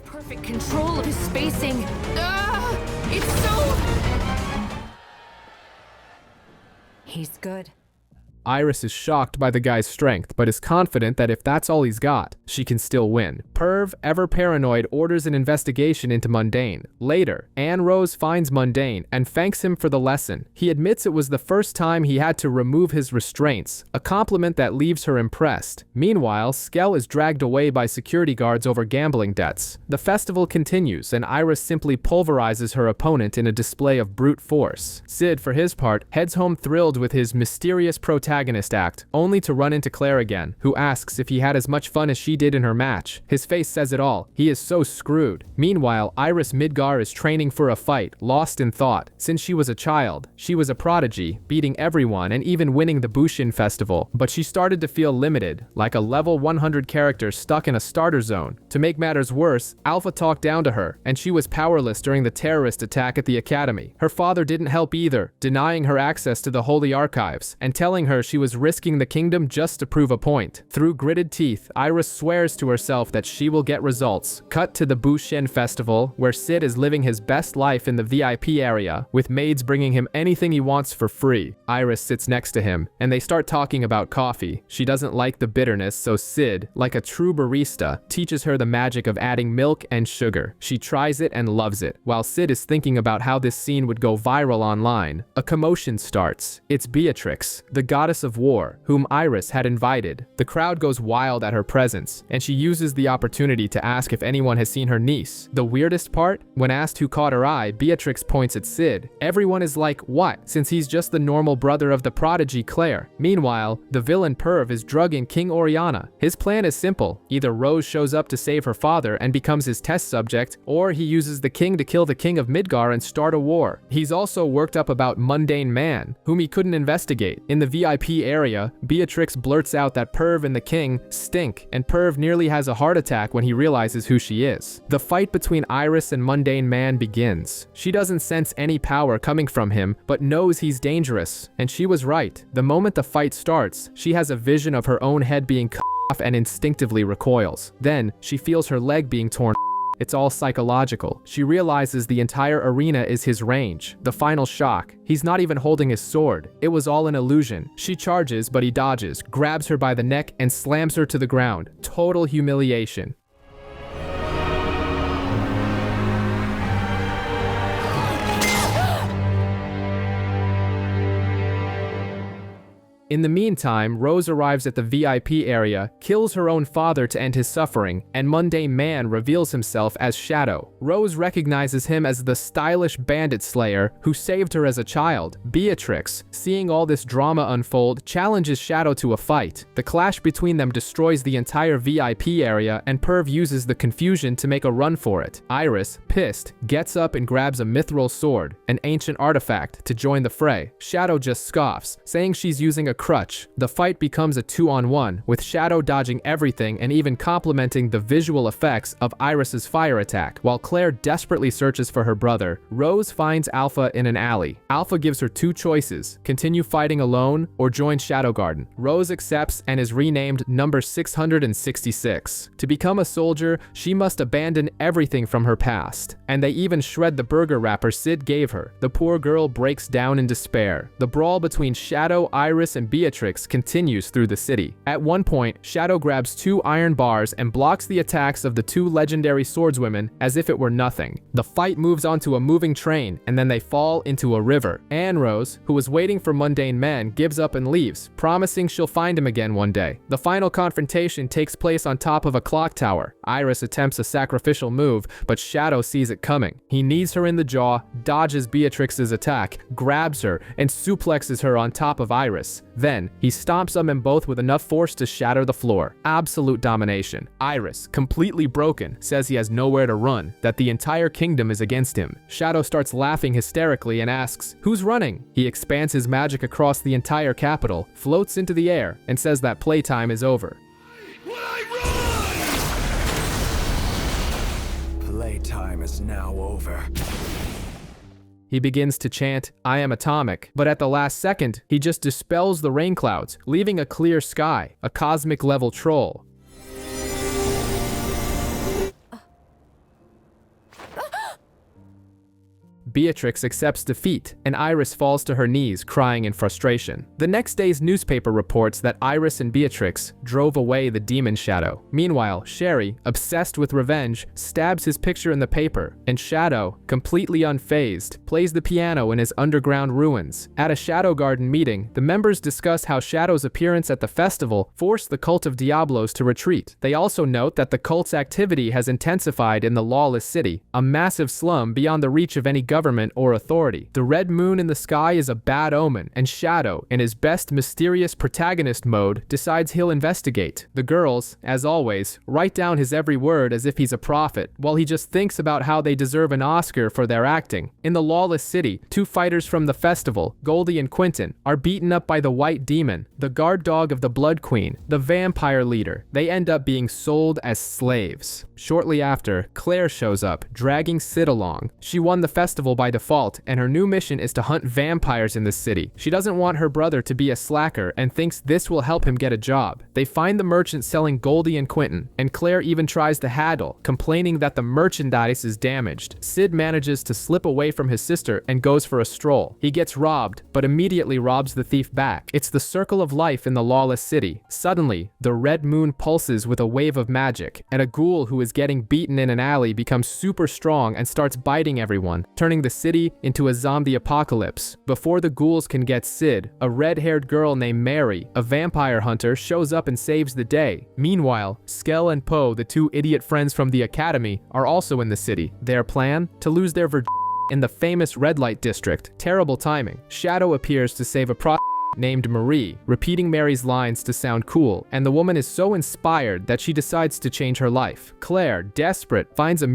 Perfect control of his spacing. It's so... He's good. Iris is shocked by the guy's strength, but is confident that if that's all he's got, she can still win. Perv, ever paranoid, orders an investigation into Mundane. Later, Anne Rose finds Mundane and thanks him for the lesson. He admits it was the first time he had to remove his restraints, a compliment that leaves her impressed. Meanwhile, Skell is dragged away by security guards over gambling debts. The festival continues, and Iris simply pulverizes her opponent in a display of brute force. Sid, for his part, heads home thrilled with his mysterious protagonist act, only to run into Claire again, who asks if he had as much fun as she did in her match. His face says it all. He is so screwed. Meanwhile, Iris Midgar is training for a fight, lost in thought. Since she was a child, she was a prodigy, beating everyone and even winning the Bushin Festival. But she started to feel limited, like a level 100 character stuck in a starter zone. To make matters worse, Alpha talked down to her, and she was powerless during the terrorist attack at the academy. Her father didn't help either, denying her access to the Holy Archives, and telling her she was risking the kingdom just to prove a point. Through gritted teeth, Iris swears to herself that she will get results. Cut to the Bushin Festival, where Sid is living his best life in the VIP area, with maids bringing him anything he wants for free. Iris sits next to him, and they start talking about coffee. She doesn't like the bitterness, so Sid, like a true barista, teaches her the magic of adding milk and sugar. She tries it and loves it. While Sid is thinking about how this scene would go viral online, a commotion starts. It's Beatrix, the goddess of war, whom Iris had invited. The crowd goes wild at her presence, and she uses the opportunity to ask if anyone has seen her niece. The weirdest part? When asked who caught her eye, Beatrix points at Sid. Everyone is like, what? Since he's just the normal brother of the prodigy Claire. Meanwhile, the villain Perv is drugging King Oriana. His plan is simple. Either Rose shows up to save her father and becomes his test subject, or he uses the king to kill the king of Midgar and start a war. He's also worked up about Mundane Man, whom he couldn't investigate. In the VIP VIP area, Beatrix blurts out that Perv and the king stink, and Perv nearly has a heart attack when he realizes who she is. The fight between Iris and Mundane Man begins. She doesn't sense any power coming from him, but knows he's dangerous, and she was right. The moment the fight starts, she has a vision of her own head being cut off and instinctively recoils. Then, she feels her leg being torn. It's all psychological. She realizes the entire arena is his range. The final shock. He's not even holding his sword. It was all an illusion. She charges, but he dodges, grabs her by the neck, and slams her to the ground. Total humiliation. In the meantime, Rose arrives at the VIP area, kills her own father to end his suffering, and Mundane Man reveals himself as Shadow. Rose recognizes him as the stylish bandit slayer who saved her as a child. Beatrix, seeing all this drama unfold, challenges Shadow to a fight. The clash between them destroys the entire VIP area, and Perv uses the confusion to make a run for it. Iris, pissed, gets up and grabs a mithril sword, an ancient artifact, to join the fray. Shadow just scoffs, saying she's using a crutch. The fight becomes a 2-on-1, with Shadow dodging everything and even complimenting the visual effects of Iris's fire attack. While Claire desperately searches for her brother, Rose finds Alpha in an alley. Alpha gives her two choices: continue fighting alone or join Shadow Garden. Rose accepts and is renamed number 666. To become a soldier, she must abandon everything from her past. And they even shred the burger wrapper Sid gave her. The poor girl breaks down in despair. The brawl between Shadow, Iris, and Beatrix continues through the city. At one point, Shadow grabs 2 iron bars and blocks the attacks of the 2 legendary swordswomen as if it were nothing. The fight moves onto a moving train, and then they fall into a river. Anne Rose, who was waiting for Mundane Man, gives up and leaves, promising she'll find him again one day. The final confrontation takes place on top of a clock tower. Iris attempts a sacrificial move, but Shadow sees it coming. He knees her in the jaw, dodges Beatrix's attack, grabs her, and suplexes her on top of Iris. Then, he stomps on them both with enough force to shatter the floor. Absolute domination. Iris, completely broken, says he has nowhere to run, that the entire kingdom is against him. Shadow starts laughing hysterically and asks, "Who's running?" He expands his magic across the entire capital, floats into the air, and says that playtime is over. Playtime is now over. He begins to chant, "I am atomic," but at the last second, he just dispels the rain clouds, leaving a clear sky, a cosmic level troll. Beatrix accepts defeat, and Iris falls to her knees, crying in frustration. The next day's newspaper reports that Iris and Beatrix drove away the demon Shadow. Meanwhile, Sherry, obsessed with revenge, stabs his picture in the paper, and Shadow, completely unfazed, plays the piano in his underground ruins. At a Shadow Garden meeting, the members discuss how Shadow's appearance at the festival forced the cult of Diablos to retreat. They also note that the cult's activity has intensified in the lawless city, a massive slum beyond the reach of any government or authority. The red moon in the sky is a bad omen, and Shadow, in his best mysterious protagonist mode, decides he'll investigate. The girls, as always, write down his every word as if he's a prophet, while he just thinks about how they deserve an Oscar for their acting. In the lawless city, 2 fighters from the festival, Goldie and Quentin, are beaten up by the White Demon, the guard dog of the Blood Queen, the vampire leader. They end up being sold as slaves. Shortly after, Claire shows up, dragging Sid along. She won the festival by default, and her new mission is to hunt vampires in the city. She doesn't want her brother to be a slacker and thinks this will help him get a job. They find the merchant selling Goldie and Quentin, and Claire even tries to haggle, complaining that the merchandise is damaged. Sid manages to slip away from his sister and goes for a stroll. He gets robbed, but immediately robs the thief back. It's the circle of life in the lawless city. Suddenly, the red moon pulses with a wave of magic, and a ghoul who is getting beaten in an alley becomes super strong and starts biting everyone, turning the city into a zombie apocalypse. Before the ghouls can get Sid, a red-haired girl named Mary, a vampire hunter, shows up and saves the day. Meanwhile, Skell and Poe, the 2 idiot friends from the academy, are also in the city. Their plan? To lose their virginity in the famous red light district. Terrible timing. Shadow appears to save a prostitute named Marie, repeating Mary's lines to sound cool, and the woman is so inspired that she decides to change her life. Claire, desperate, finds a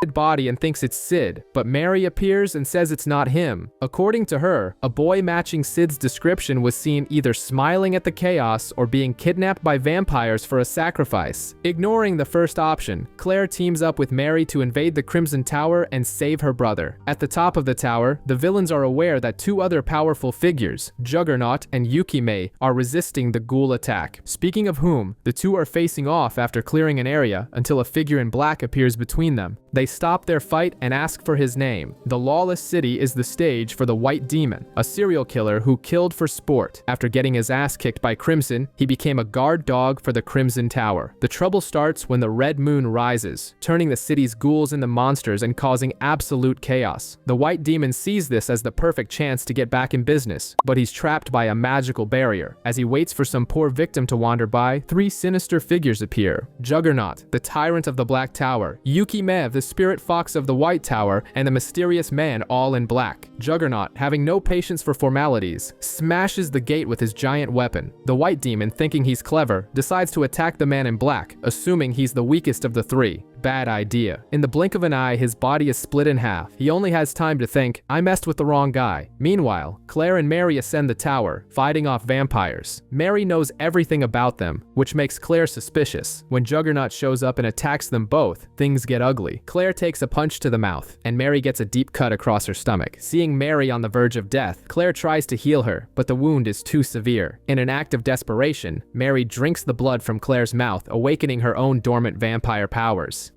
body and thinks it's Sid, but Mary appears and says it's not him. According to her, a boy matching Sid's description was seen either smiling at the chaos or being kidnapped by vampires for a sacrifice. Ignoring the first option, Claire teams up with Mary to invade the Crimson Tower and save her brother. At the top of the tower, the villains are aware that two other powerful figures, Juggernaut and Yukime, are resisting the ghoul attack. Speaking of whom, the two are facing off after clearing an area until a figure in black appears between them. They stop their fight and ask for his name. The lawless city is the stage for the White Demon, a serial killer who killed for sport. After getting his ass kicked by Crimson, he became a guard dog for the Crimson Tower. The trouble starts when the red moon rises, turning the city's ghouls into monsters and causing absolute chaos. The White Demon sees this as the perfect chance to get back in business, but he's trapped by a magical barrier. As he waits for some poor victim to wander by, three sinister figures appear. Juggernaut, the tyrant of the Black Tower, Yukime, the spirit fox of the White Tower, and the mysterious man all in black. Juggernaut, having no patience for formalities, smashes the gate with his giant weapon. The White Demon, thinking he's clever, decides to attack the man in black, assuming he's the weakest of the three. Bad idea. In the blink of an eye, his body is split in half. He only has time to think, I messed with the wrong guy. Meanwhile, Claire and Mary ascend the tower, fighting off vampires. Mary knows everything about them, which makes Claire suspicious. When Juggernaut shows up and attacks them both, things get ugly. Claire takes a punch to the mouth, and Mary gets a deep cut across her stomach. Seeing Mary on the verge of death, Claire tries to heal her, but the wound is too severe. In an act of desperation, Mary drinks the blood from Claire's mouth, awakening her own dormant vampire powers.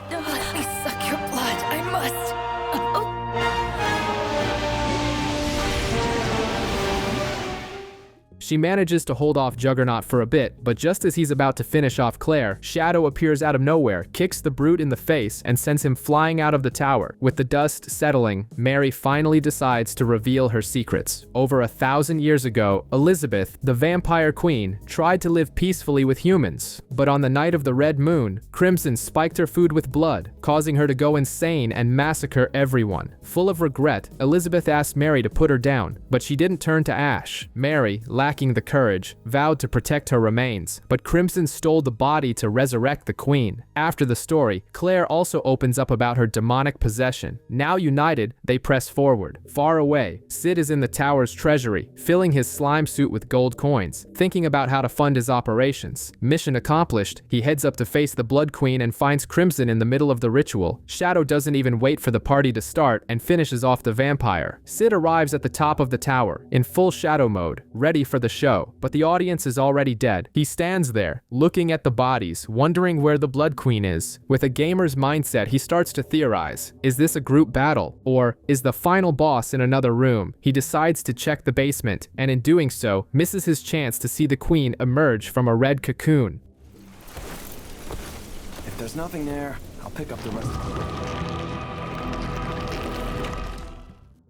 Let me suck your blood. I must. She manages to hold off Juggernaut for a bit, but just as he's about to finish off Claire, Shadow appears out of nowhere, kicks the brute in the face, and sends him flying out of the tower. With the dust settling, Mary finally decides to reveal her secrets. Over 1,000 years ago, Elizabeth, the vampire queen, tried to live peacefully with humans, but on the night of the red moon, Crimson spiked her food with blood, causing her to go insane and massacre everyone. Full of regret, Elizabeth asked Mary to put her down, but she didn't turn to ash. Mary, lacking the courage, vowed to protect her remains, but Crimson stole the body to resurrect the queen. After the story, Claire also opens up about her demonic possession. Now united, they press forward. Far away, Sid is in the tower's treasury, filling his slime suit with gold coins, thinking about how to fund his operations. Mission accomplished, he heads up to face the Blood Queen and finds Crimson in the middle of the ritual. Shadow doesn't even wait for the party to start and finishes off the vampire. Sid arrives at the top of the tower, in full shadow mode, ready for the show, but the audience is already dead. He stands there, looking at the bodies, wondering where the Blood Queen is. With a gamer's mindset, he starts to theorize. Is this a group battle? Or is the final boss in another room? He decides to check the basement, and in doing so, misses his chance to see the queen emerge from a red cocoon. If there's nothing there, I'll pick up the rest.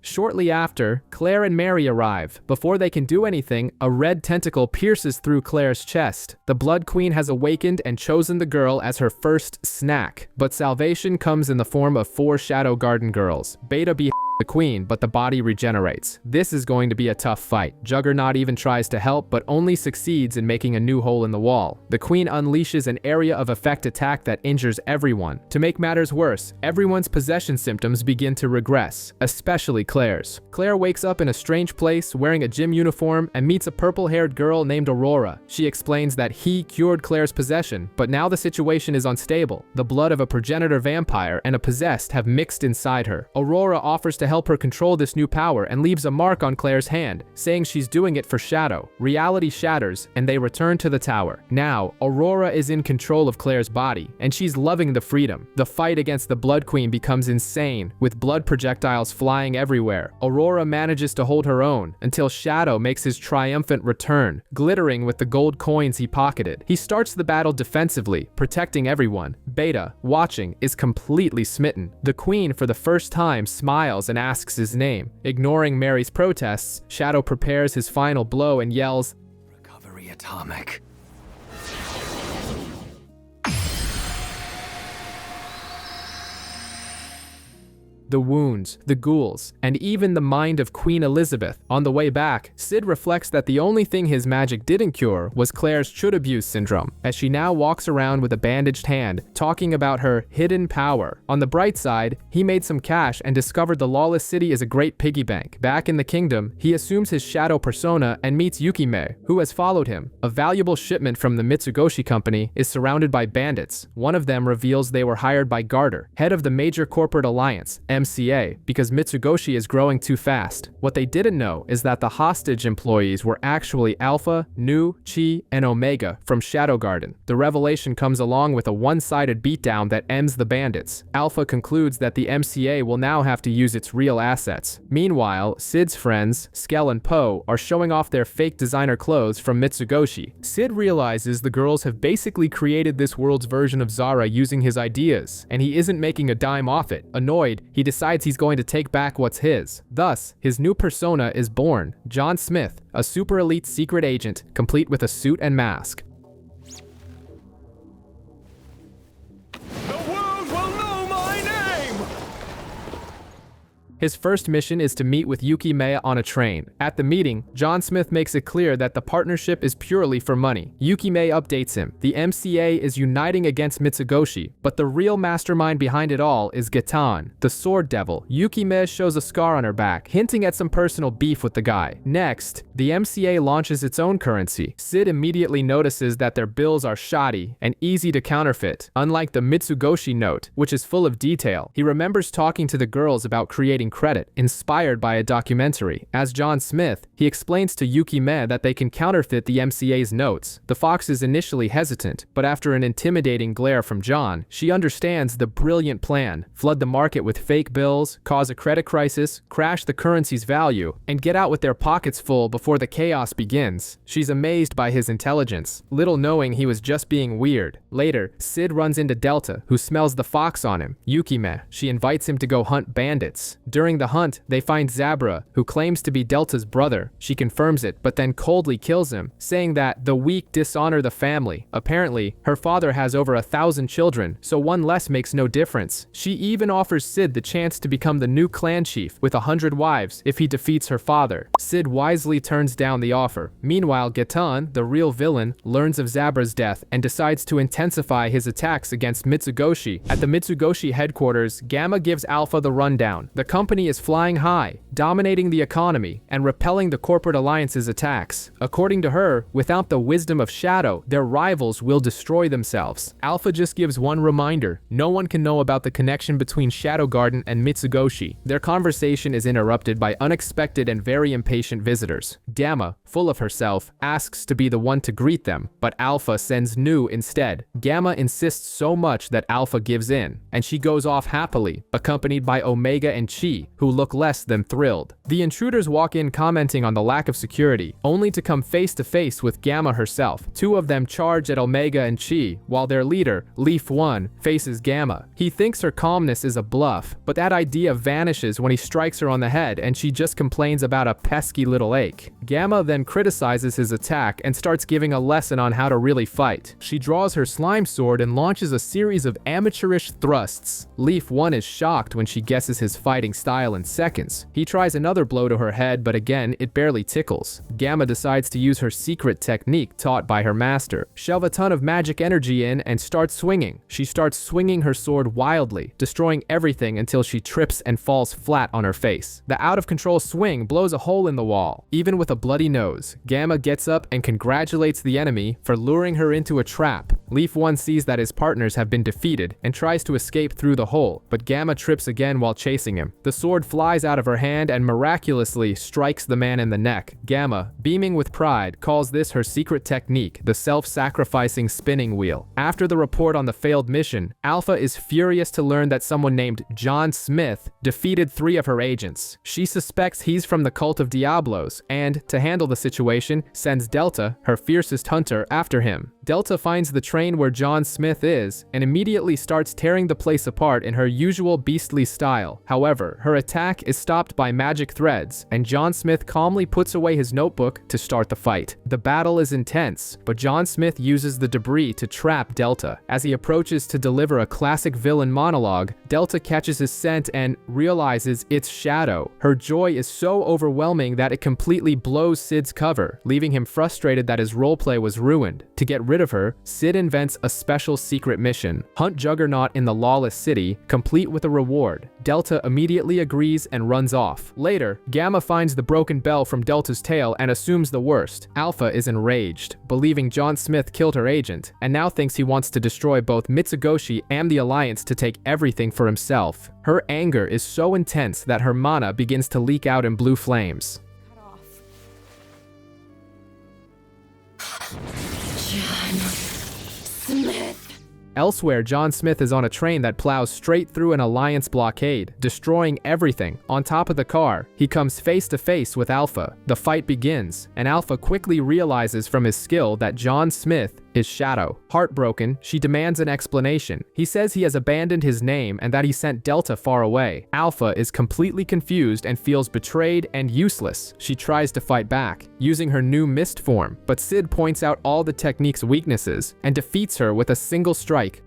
Shortly after, Claire and Mary arrive. Before they can do anything, a red tentacle pierces through Claire's chest. The Blood Queen has awakened and chosen the girl as her first snack, but salvation comes in the form of 4 Shadow Garden girls. Beta be the queen, but the body regenerates. This is going to be a tough fight. Juggernaut even tries to help, but only succeeds in making a new hole in the wall. The queen unleashes an area of effect attack that injures everyone. To make matters worse, everyone's possession symptoms begin to regress, especially Claire's. Claire wakes up in a strange place wearing a gym uniform and meets a purple-haired girl named Aurora. She explains that he cured Claire's possession, but now the situation is unstable. The blood of a progenitor vampire and a possessed have mixed inside her. Aurora offers to help her control this new power and leaves a mark on Claire's hand, saying she's doing it for Shadow. Reality shatters, and they return to the tower. Now, Aurora is in control of Claire's body, and she's loving the freedom. The fight against the Blood Queen becomes insane, with blood projectiles flying everywhere. Aurora manages to hold her own, until Shadow makes his triumphant return, glittering with the gold coins he pocketed. He starts the battle defensively, protecting everyone. Beta, watching, is completely smitten. The Queen, for the first time, smiles and asks his name. Ignoring Mary's protests, Shadow prepares his final blow and yells, Recovery atomic. the wounds, the ghouls, and even the mind of Queen Elizabeth. On the way back, Sid reflects that the only thing his magic didn't cure was Claire's should abuse syndrome, as she now walks around with a bandaged hand, talking about her hidden power. On the bright side, he made some cash and discovered the lawless city is a great piggy bank. Back in the kingdom, he assumes his shadow persona and meets Yukime, who has followed him. A valuable shipment from the Mitsugoshi company is surrounded by bandits. One of them reveals they were hired by Garter, head of the Major Corporate Alliance, MCA, because Mitsugoshi is growing too fast. What they didn't know is that the hostage employees were actually Alpha, Nu, Chi, and Omega from Shadow Garden. The revelation comes along with a one-sided beatdown that ends the bandits. Alpha concludes that the MCA will now have to use its real assets. Meanwhile, Sid's friends, Skell and Poe, are showing off their fake designer clothes from Mitsugoshi. Sid realizes the girls have basically created this world's version of Zara using his ideas, and he isn't making a dime off it. Annoyed, he decides he's going to take back what's his. Thus, his new persona is born, John Smith, a super elite secret agent, complete with a suit and mask. The world will know my name! His first mission is to meet with Yukime on a train. At the meeting, John Smith makes it clear that the partnership is purely for money. Yukime updates him. The MCA is uniting against Mitsugoshi, but the real mastermind behind it all is Gatan, the sword devil. Yukime shows a scar on her back, hinting at some personal beef with the guy. Next, the MCA launches its own currency. Sid immediately notices that their bills are shoddy and easy to counterfeit, unlike the Mitsugoshi note, which is full of detail. He remembers talking to the girls about creating credit, inspired by a documentary. As John Smith, he explains to Yukime that they can counterfeit the MCA's notes. The fox is initially hesitant, but after an intimidating glare from John, she understands the brilliant plan: flood the market with fake bills, cause a credit crisis, crash the currency's value, and get out with their pockets full before the chaos begins. She's amazed by his intelligence, little knowing he was just being weird. Later, Sid runs into Delta, who smells the fox on him. Yukime, she invites him to go hunt bandits. During the hunt, they find Zabra, who claims to be Delta's brother. She confirms it, but then coldly kills him, saying that the weak dishonor the family. Apparently, her father has over 1,000 children, so one less makes no difference. She even offers Sid the chance to become the new clan chief with 100 wives if he defeats her father. Sid wisely turns down the offer. Meanwhile, Gatan, the real villain, learns of Zabra's death and decides to intensify his attacks against Mitsugoshi. At the Mitsugoshi headquarters, Gamma gives Alpha the rundown. The company is flying high, dominating the economy, and repelling the corporate alliance's attacks. According to her, without the wisdom of Shadow, their rivals will destroy themselves. Alpha just gives one reminder: no one can know about the connection between Shadow Garden and Mitsugoshi. Their conversation is interrupted by unexpected and very impatient visitors. Gamma, full of herself, asks to be the one to greet them, but Alpha sends Nu instead. Gamma insists so much that Alpha gives in, and she goes off happily, accompanied by Omega and Chi, who look less than thrilled. The intruders walk in commenting on the lack of security, only to come face to face with Gamma herself. Two of them charge at Omega and Chi, while their leader, Leaf 1, faces Gamma. He thinks her calmness is a bluff, but that idea vanishes when he strikes her on the head and she just complains about a pesky little ache. Gamma then criticizes his attack and starts giving a lesson on how to really fight. She draws her slime sword and launches a series of amateurish thrusts. Leaf 1 is shocked when she guesses his fighting style in seconds. He tries another blow to her head, but again, it barely tickles. Gamma decides to use her secret technique taught by her master. Shove a ton of magic energy in and start swinging. She starts swinging her sword wildly, destroying everything until she trips and falls flat on her face. The out-of-control swing blows a hole in the wall. Even with a bloody nose, Gamma gets up and congratulates the enemy for luring her into a trap. Leaf 1 sees that his partners have been defeated and tries to escape through the hole, but Gamma trips again while chasing him. The sword flies out of her hand and miraculously strikes the man in the neck. Gamma, beaming with pride, calls this her secret technique, the self-sacrificing spinning wheel. After the report on the failed mission, Alpha is furious to learn that someone named John Smith defeated 3 of her agents. She suspects he's from the cult of Diablos, and, to handle the situation, sends Delta, her fiercest hunter, after him. Delta finds the train where John Smith is and immediately starts tearing the place apart in her usual beastly style. However, her attack is stopped by magic threads, and John Smith calmly puts away his notebook to start the fight. The battle is intense, but John Smith uses the debris to trap Delta. As he approaches to deliver a classic villain monologue, Delta catches his scent and realizes it's Shadow. Her joy is so overwhelming that it completely blows Sid's cover, leaving him frustrated that his roleplay was ruined. To get rid of her, Sid invents a special secret mission: hunt Juggernaut in the lawless city, complete with a reward. Delta immediately agrees and runs off. Later, Gamma finds the broken bell from Delta's tail and assumes the worst. Alpha is enraged, believing John Smith killed her agent, and now thinks he wants to destroy both Mitsugoshi and the Alliance to take everything for himself. Her anger is so intense that her mana begins to leak out in blue flames. John Smith. Elsewhere, John Smith is on a train that plows straight through an Alliance blockade, destroying everything. On top of the car, he comes face to face with Alpha. The fight begins, and Alpha quickly realizes from his skill that John Smith is Shadow. Heartbroken, she demands an explanation. He says he has abandoned his name and that he sent Delta far away. Alpha is completely confused and feels betrayed and useless. She tries to fight back, using her new mist form, but Sid points out all the technique's weaknesses and defeats her with a single strike.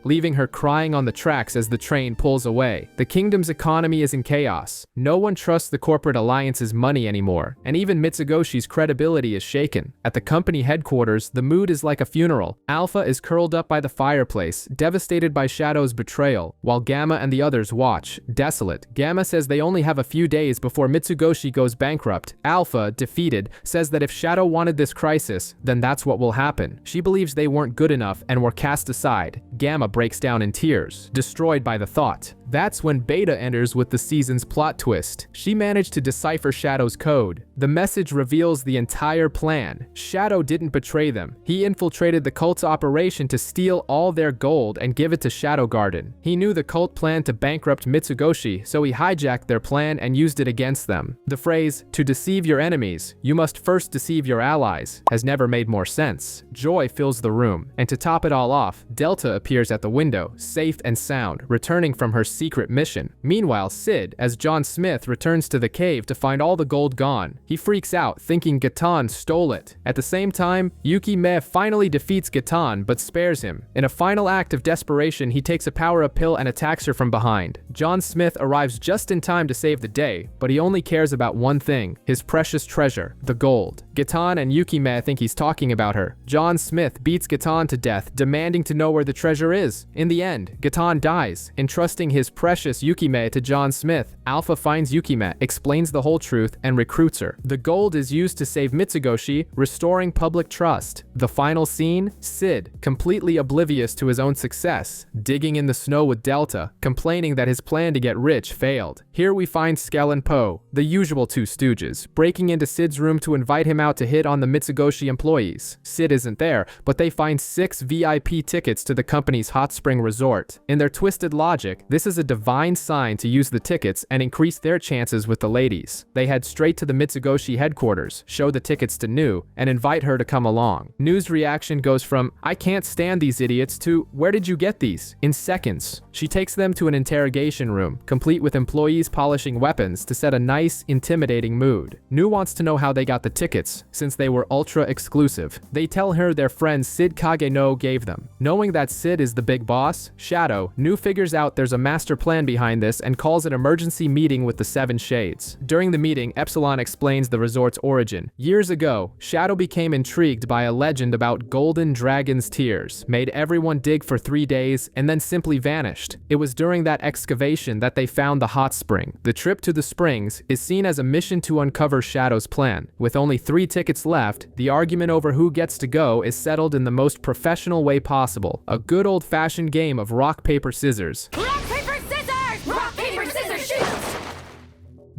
Leaving her crying on the tracks as the train pulls away. The kingdom's economy is in chaos. No one trusts the corporate alliance's money anymore, and even Mitsugoshi's credibility is shaken. At the company headquarters, the mood is like a funeral. Alpha is curled up by the fireplace, devastated by Shadow's betrayal, while Gamma and the others watch, desolate. Gamma says they only have a few days before Mitsugoshi goes bankrupt. Alpha, defeated, says that if Shadow wanted this crisis, then that's what will happen. She believes they weren't good enough and were cast aside. Gamma breaks down in tears, destroyed by the thought. That's when Beta enters with the season's plot twist. She managed to decipher Shadow's code. The message reveals the entire plan. Shadow didn't betray them. He infiltrated the cult's operation to steal all their gold and give it to Shadow Garden. He knew the cult planned to bankrupt Mitsugoshi, so he hijacked their plan and used it against them. The phrase, "to deceive your enemies, you must first deceive your allies," has never made more sense. Joy fills the room, and to top it all off, Delta appears at the window, safe and sound, returning from her secret mission. Meanwhile, Sid, as John Smith, returns to the cave to find all the gold gone. He freaks out, thinking Gatan stole it. At the same time, Yuki-Me finally defeats Gatan, but spares him. In a final act of desperation, he takes a power-up pill and attacks her from behind. John Smith arrives just in time to save the day, but he only cares about one thing: his precious treasure, the gold. Gatan and Yuki-Me think he's talking about her. John Smith beats Gatan to death, demanding to know where the treasure is. In the end, Gatan dies, entrusting his precious Yuki-Me to John Smith. Alpha finds Yuki-Me, explains the whole truth, and recruits her. The gold is used to save Mitsugoshi, restoring public trust. The final scene? Sid, completely oblivious to his own success, digging in the snow with Delta, complaining that his plan to get rich failed. Here we find Skell and Poe, the usual two stooges, breaking into Sid's room to invite him out to hit on the Mitsugoshi employees. Sid isn't there, but they find 6 VIP tickets to the company's hot spring resort. In their twisted logic, this is a divine sign to use the tickets and increase their chances with the ladies. They head straight to the Mitsugoshi headquarters, show the tickets to Nu, and invite her to come along. Nu's reaction goes from, "I can't stand these idiots," to, "Where did you get these?" in seconds. She takes them to an interrogation room, complete with employees polishing weapons to set a nice, intimidating mood. Nu wants to know how they got the tickets, since they were ultra exclusive. They tell her their friend Sid Kageno gave them. Knowing that Sid is the big boss, Shadow, Nu figures out there's a master plan behind this and calls an emergency meeting with the 7 Shades. During the meeting, Epsilon explains the resort's origin. Years ago, Shadow became intrigued by a legend about golden dragon's tears, made everyone dig for 3 days, and then simply vanished. It was during that excavation that they found the hot spring. The trip to the springs is seen as a mission to uncover Shadow's plan. With only 3 tickets left, the argument over who gets to go is settled in the most professional way possible. A good old-fashioned game of rock, paper, scissors. Rock, paper, scissors! Rock, paper, scissors, shoot!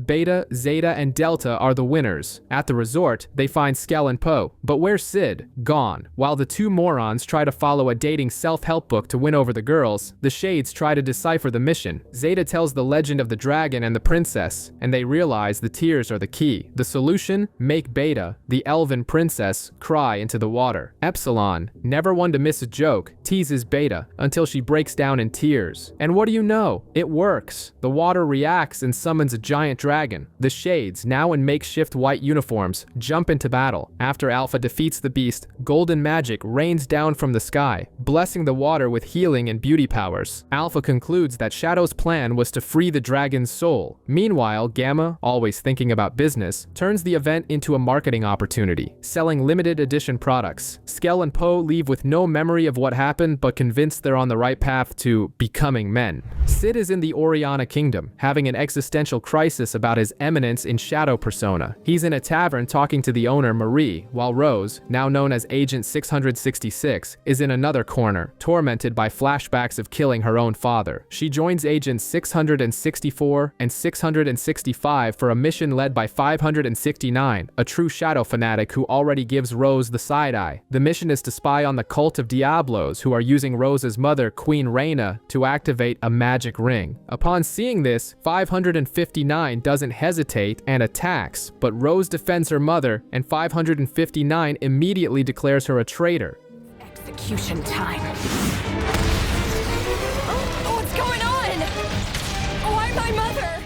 Beta, Zeta, and Delta are the winners. At the resort, they find Skell and Poe. But where's Sid? Gone. While the two morons try to follow a dating self-help book to win over the girls, the Shades try to decipher the mission. Zeta tells the legend of the dragon and the princess, and they realize the tears are the key. The solution? Make Beta, the elven princess, cry into the water. Epsilon, never one to miss a joke, teases Beta until she breaks down in tears. And what do you know? It works. The water reacts and summons a giant dragon. The Shades, now in makeshift white uniforms, jump into battle. After Alpha defeats the beast, golden magic rains down from the sky, blessing the water with healing and beauty powers. Alpha concludes that Shadow's plan was to free the dragon's soul. Meanwhile, Gamma, always thinking about business, turns the event into a marketing opportunity, selling limited edition products. Skell and Poe leave with no memory of what happened, but convinced they're on the right path to becoming men. Sid is in the Oriana Kingdom, having an existential crisis about his eminence in Shadow persona. He's in a tavern talking to the owner, Marie, while Rose, now known as Agent 666, is in another corner, tormented by flashbacks of killing her own father. She joins Agents 664 and 665 for a mission led by 569, a true Shadow fanatic who already gives Rose the side-eye. The mission is to spy on the cult of Diablos who are using Rose's mother, Queen Reina, to activate a magic ring. Upon seeing this, 559 doesn't hesitate and attacks, but Rose defends her mother, and 559 immediately declares her a traitor. Execution time. What's going on? Why my mother?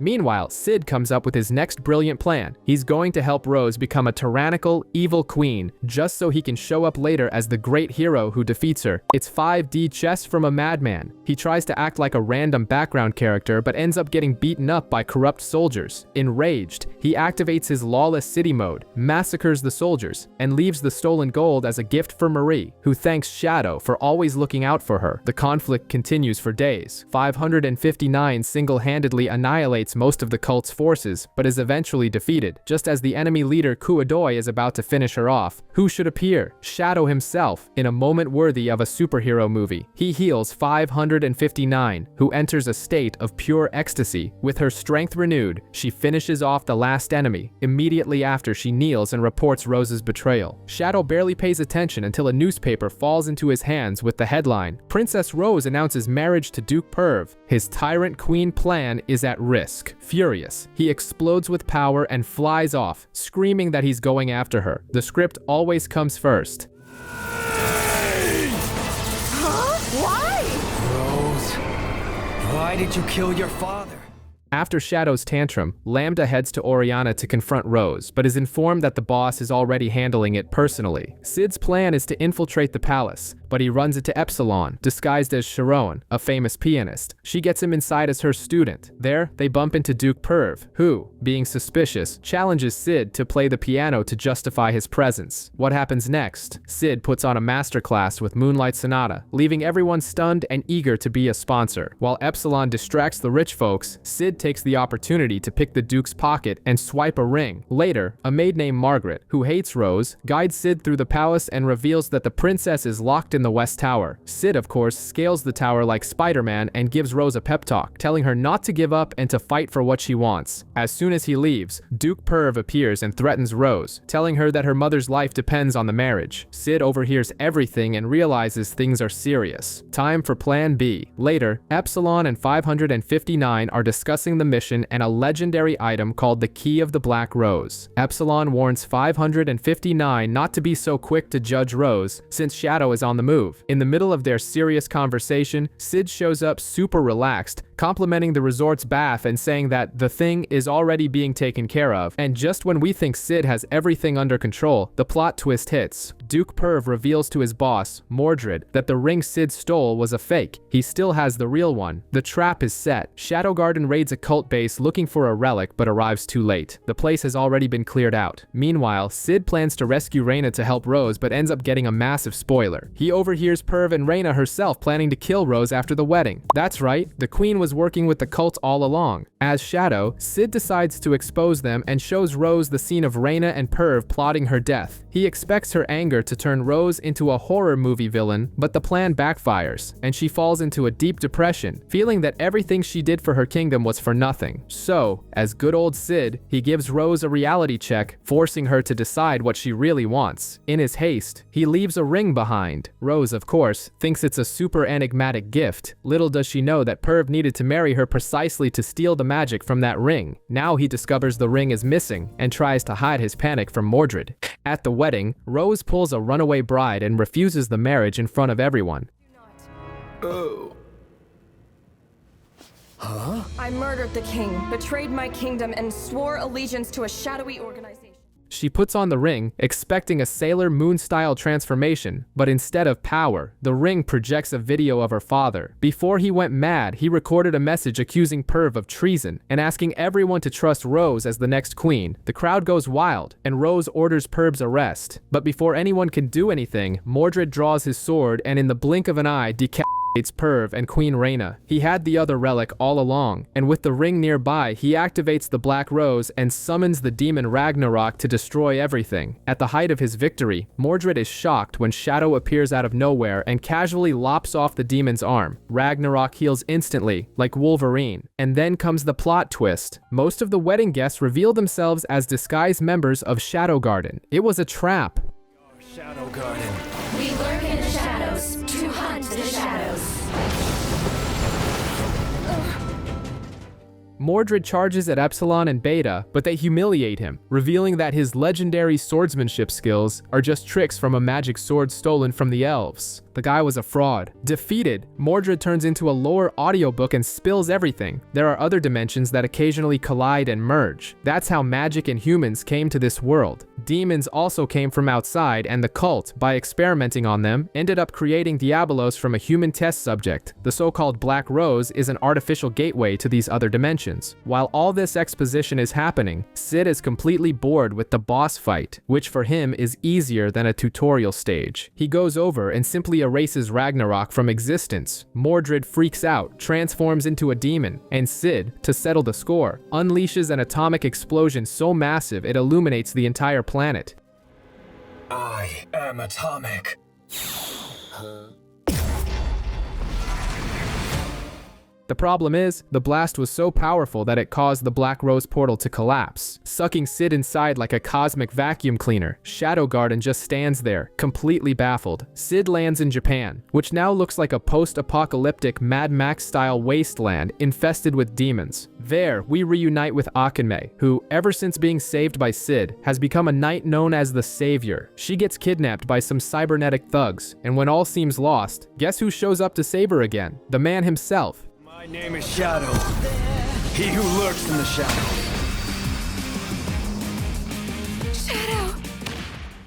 Meanwhile, Sid comes up with his next brilliant plan. He's going to help Rose become a tyrannical, evil queen, just so he can show up later as the great hero who defeats her. It's 5D chess from a madman. He tries to act like a random background character, but ends up getting beaten up by corrupt soldiers. Enraged, he activates his lawless city mode, massacres the soldiers, and leaves the stolen gold as a gift for Marie, who thanks Shadow for always looking out for her. The conflict continues for days. 559 single-handedly annihilates most of the cult's forces, but is eventually defeated. Just as the enemy leader Kuodoi is about to finish her off, who should appear? Shadow himself, in a moment worthy of a superhero movie. He heals 559, who enters a state of pure ecstasy. With her strength renewed, she finishes off the last enemy. Immediately after, she kneels and reports Rose's betrayal. Shadow barely pays attention until a newspaper falls into his hands with the headline, "Princess Rose announces marriage to Duke Perv. His tyrant queen plan is at risk." Furious, he explodes with power and flies off, screaming that he's going after her. The script always comes first. Huh? Why? Rose, why did you kill your father? After Shadow's tantrum, Lambda heads to Oriana to confront Rose, but is informed that the boss is already handling it personally. Sid's plan is to infiltrate the palace, but he runs into Epsilon, disguised as Sharon, a famous pianist. She gets him inside as her student. There, they bump into Duke Perv, who, being suspicious, challenges Sid to play the piano to justify his presence. What happens next? Sid puts on a masterclass with Moonlight Sonata, leaving everyone stunned and eager to be a sponsor. While Epsilon distracts the rich folks, Sid takes the opportunity to pick the Duke's pocket and swipe a ring. Later, a maid named Margaret, who hates Rose, guides Sid through the palace and reveals that the princess is locked in the West Tower. Sid, of course, scales the tower like Spider-Man and gives Rose a pep talk, telling her not to give up and to fight for what she wants. As soon as he leaves, Duke Perv appears and threatens Rose, telling her that her mother's life depends on the marriage. Sid overhears everything and realizes things are serious. Time for Plan B. Later, Epsilon and 559 are discussing the mission and a legendary item called the Key of the Black Rose. Epsilon warns 559 not to be so quick to judge Rose, since Shadow is on the move. In the middle of their serious conversation, Sid shows up super relaxed, complimenting the resort's bath and saying that the thing is already being taken care of. And just when we think Sid has everything under control, the plot twist hits. Duke Perv reveals to his boss, Mordred, that the ring Sid stole was a fake. He still has the real one. The trap is set. Shadow Garden raids a cult base looking for a relic but arrives too late. The place has already been cleared out. Meanwhile, Sid plans to rescue Reina to help Rose but ends up getting a massive spoiler. He overhears Perv and Reina herself planning to kill Rose after the wedding. That's right, the queen was was working with the cult all along. As Shadow, Sid decides to expose them and shows Rose the scene of Reina and Perv plotting her death. He expects her anger to turn Rose into a horror movie villain, but the plan backfires, and she falls into a deep depression, feeling that everything she did for her kingdom was for nothing. So, as good old Sid, he gives Rose a reality check, forcing her to decide what she really wants. In his haste, he leaves a ring behind. Rose, of course, thinks it's a super enigmatic gift. Little does she know that Perv needed to marry her precisely to steal the magic from that ring. Now he discovers the ring is missing and tries to hide his panic from Mordred. At the wedding, Rose pulls a runaway bride and refuses the marriage in front of everyone. Oh. Huh? I murdered the king, betrayed my kingdom, and swore allegiance to a shadowy organization. She puts on the ring, expecting a Sailor Moon-style transformation, but instead of power, the ring projects a video of her father. Before he went mad, he recorded a message accusing Perv of treason and asking everyone to trust Rose as the next queen. The crowd goes wild, and Rose orders Perv's arrest. But before anyone can do anything, Mordred draws his sword and in the blink of an eye decapitates Perv and Queen Reina. He had the other relic all along, and with the ring nearby, he activates the Black Rose and summons the demon Ragnarok to destroy everything. At the height of his victory, Mordred is shocked when Shadow appears out of nowhere and casually lops off the demon's arm. Ragnarok heals instantly, like Wolverine. And then comes the plot twist. Most of the wedding guests reveal themselves as disguised members of Shadow Garden. It was a trap. Shadow Garden. We lurk in the shadows to hunt the shadows. Mordred charges at Epsilon and Beta, but they humiliate him, revealing that his legendary swordsmanship skills are just tricks from a magic sword stolen from the elves. The guy was a fraud. Defeated, Mordred turns into a lore audiobook and spills everything. There are other dimensions that occasionally collide and merge. That's how magic and humans came to this world. Demons also came from outside, and the cult, by experimenting on them, ended up creating Diabolos from a human test subject. The so-called Black Rose is an artificial gateway to these other dimensions. While all this exposition is happening, Sid is completely bored with the boss fight, which for him is easier than a tutorial stage. He goes over and simply erases Ragnarok from existence. Mordred freaks out, transforms into a demon, and Sid, to settle the score, unleashes an atomic explosion so massive it illuminates the entire planet. I am atomic. The problem is, the blast was so powerful that it caused the Black Rose portal to collapse, sucking Sid inside like a cosmic vacuum cleaner. Shadow Garden just stands there, completely baffled. Sid lands in Japan, which now looks like a post-apocalyptic Mad Max-style wasteland infested with demons. There, we reunite with Akinme, who, ever since being saved by Sid, has become a knight known as the Savior. She gets kidnapped by some cybernetic thugs, and when all seems lost, guess who shows up to save her again? The man himself. My name is Shadow. He who lurks in the shadow.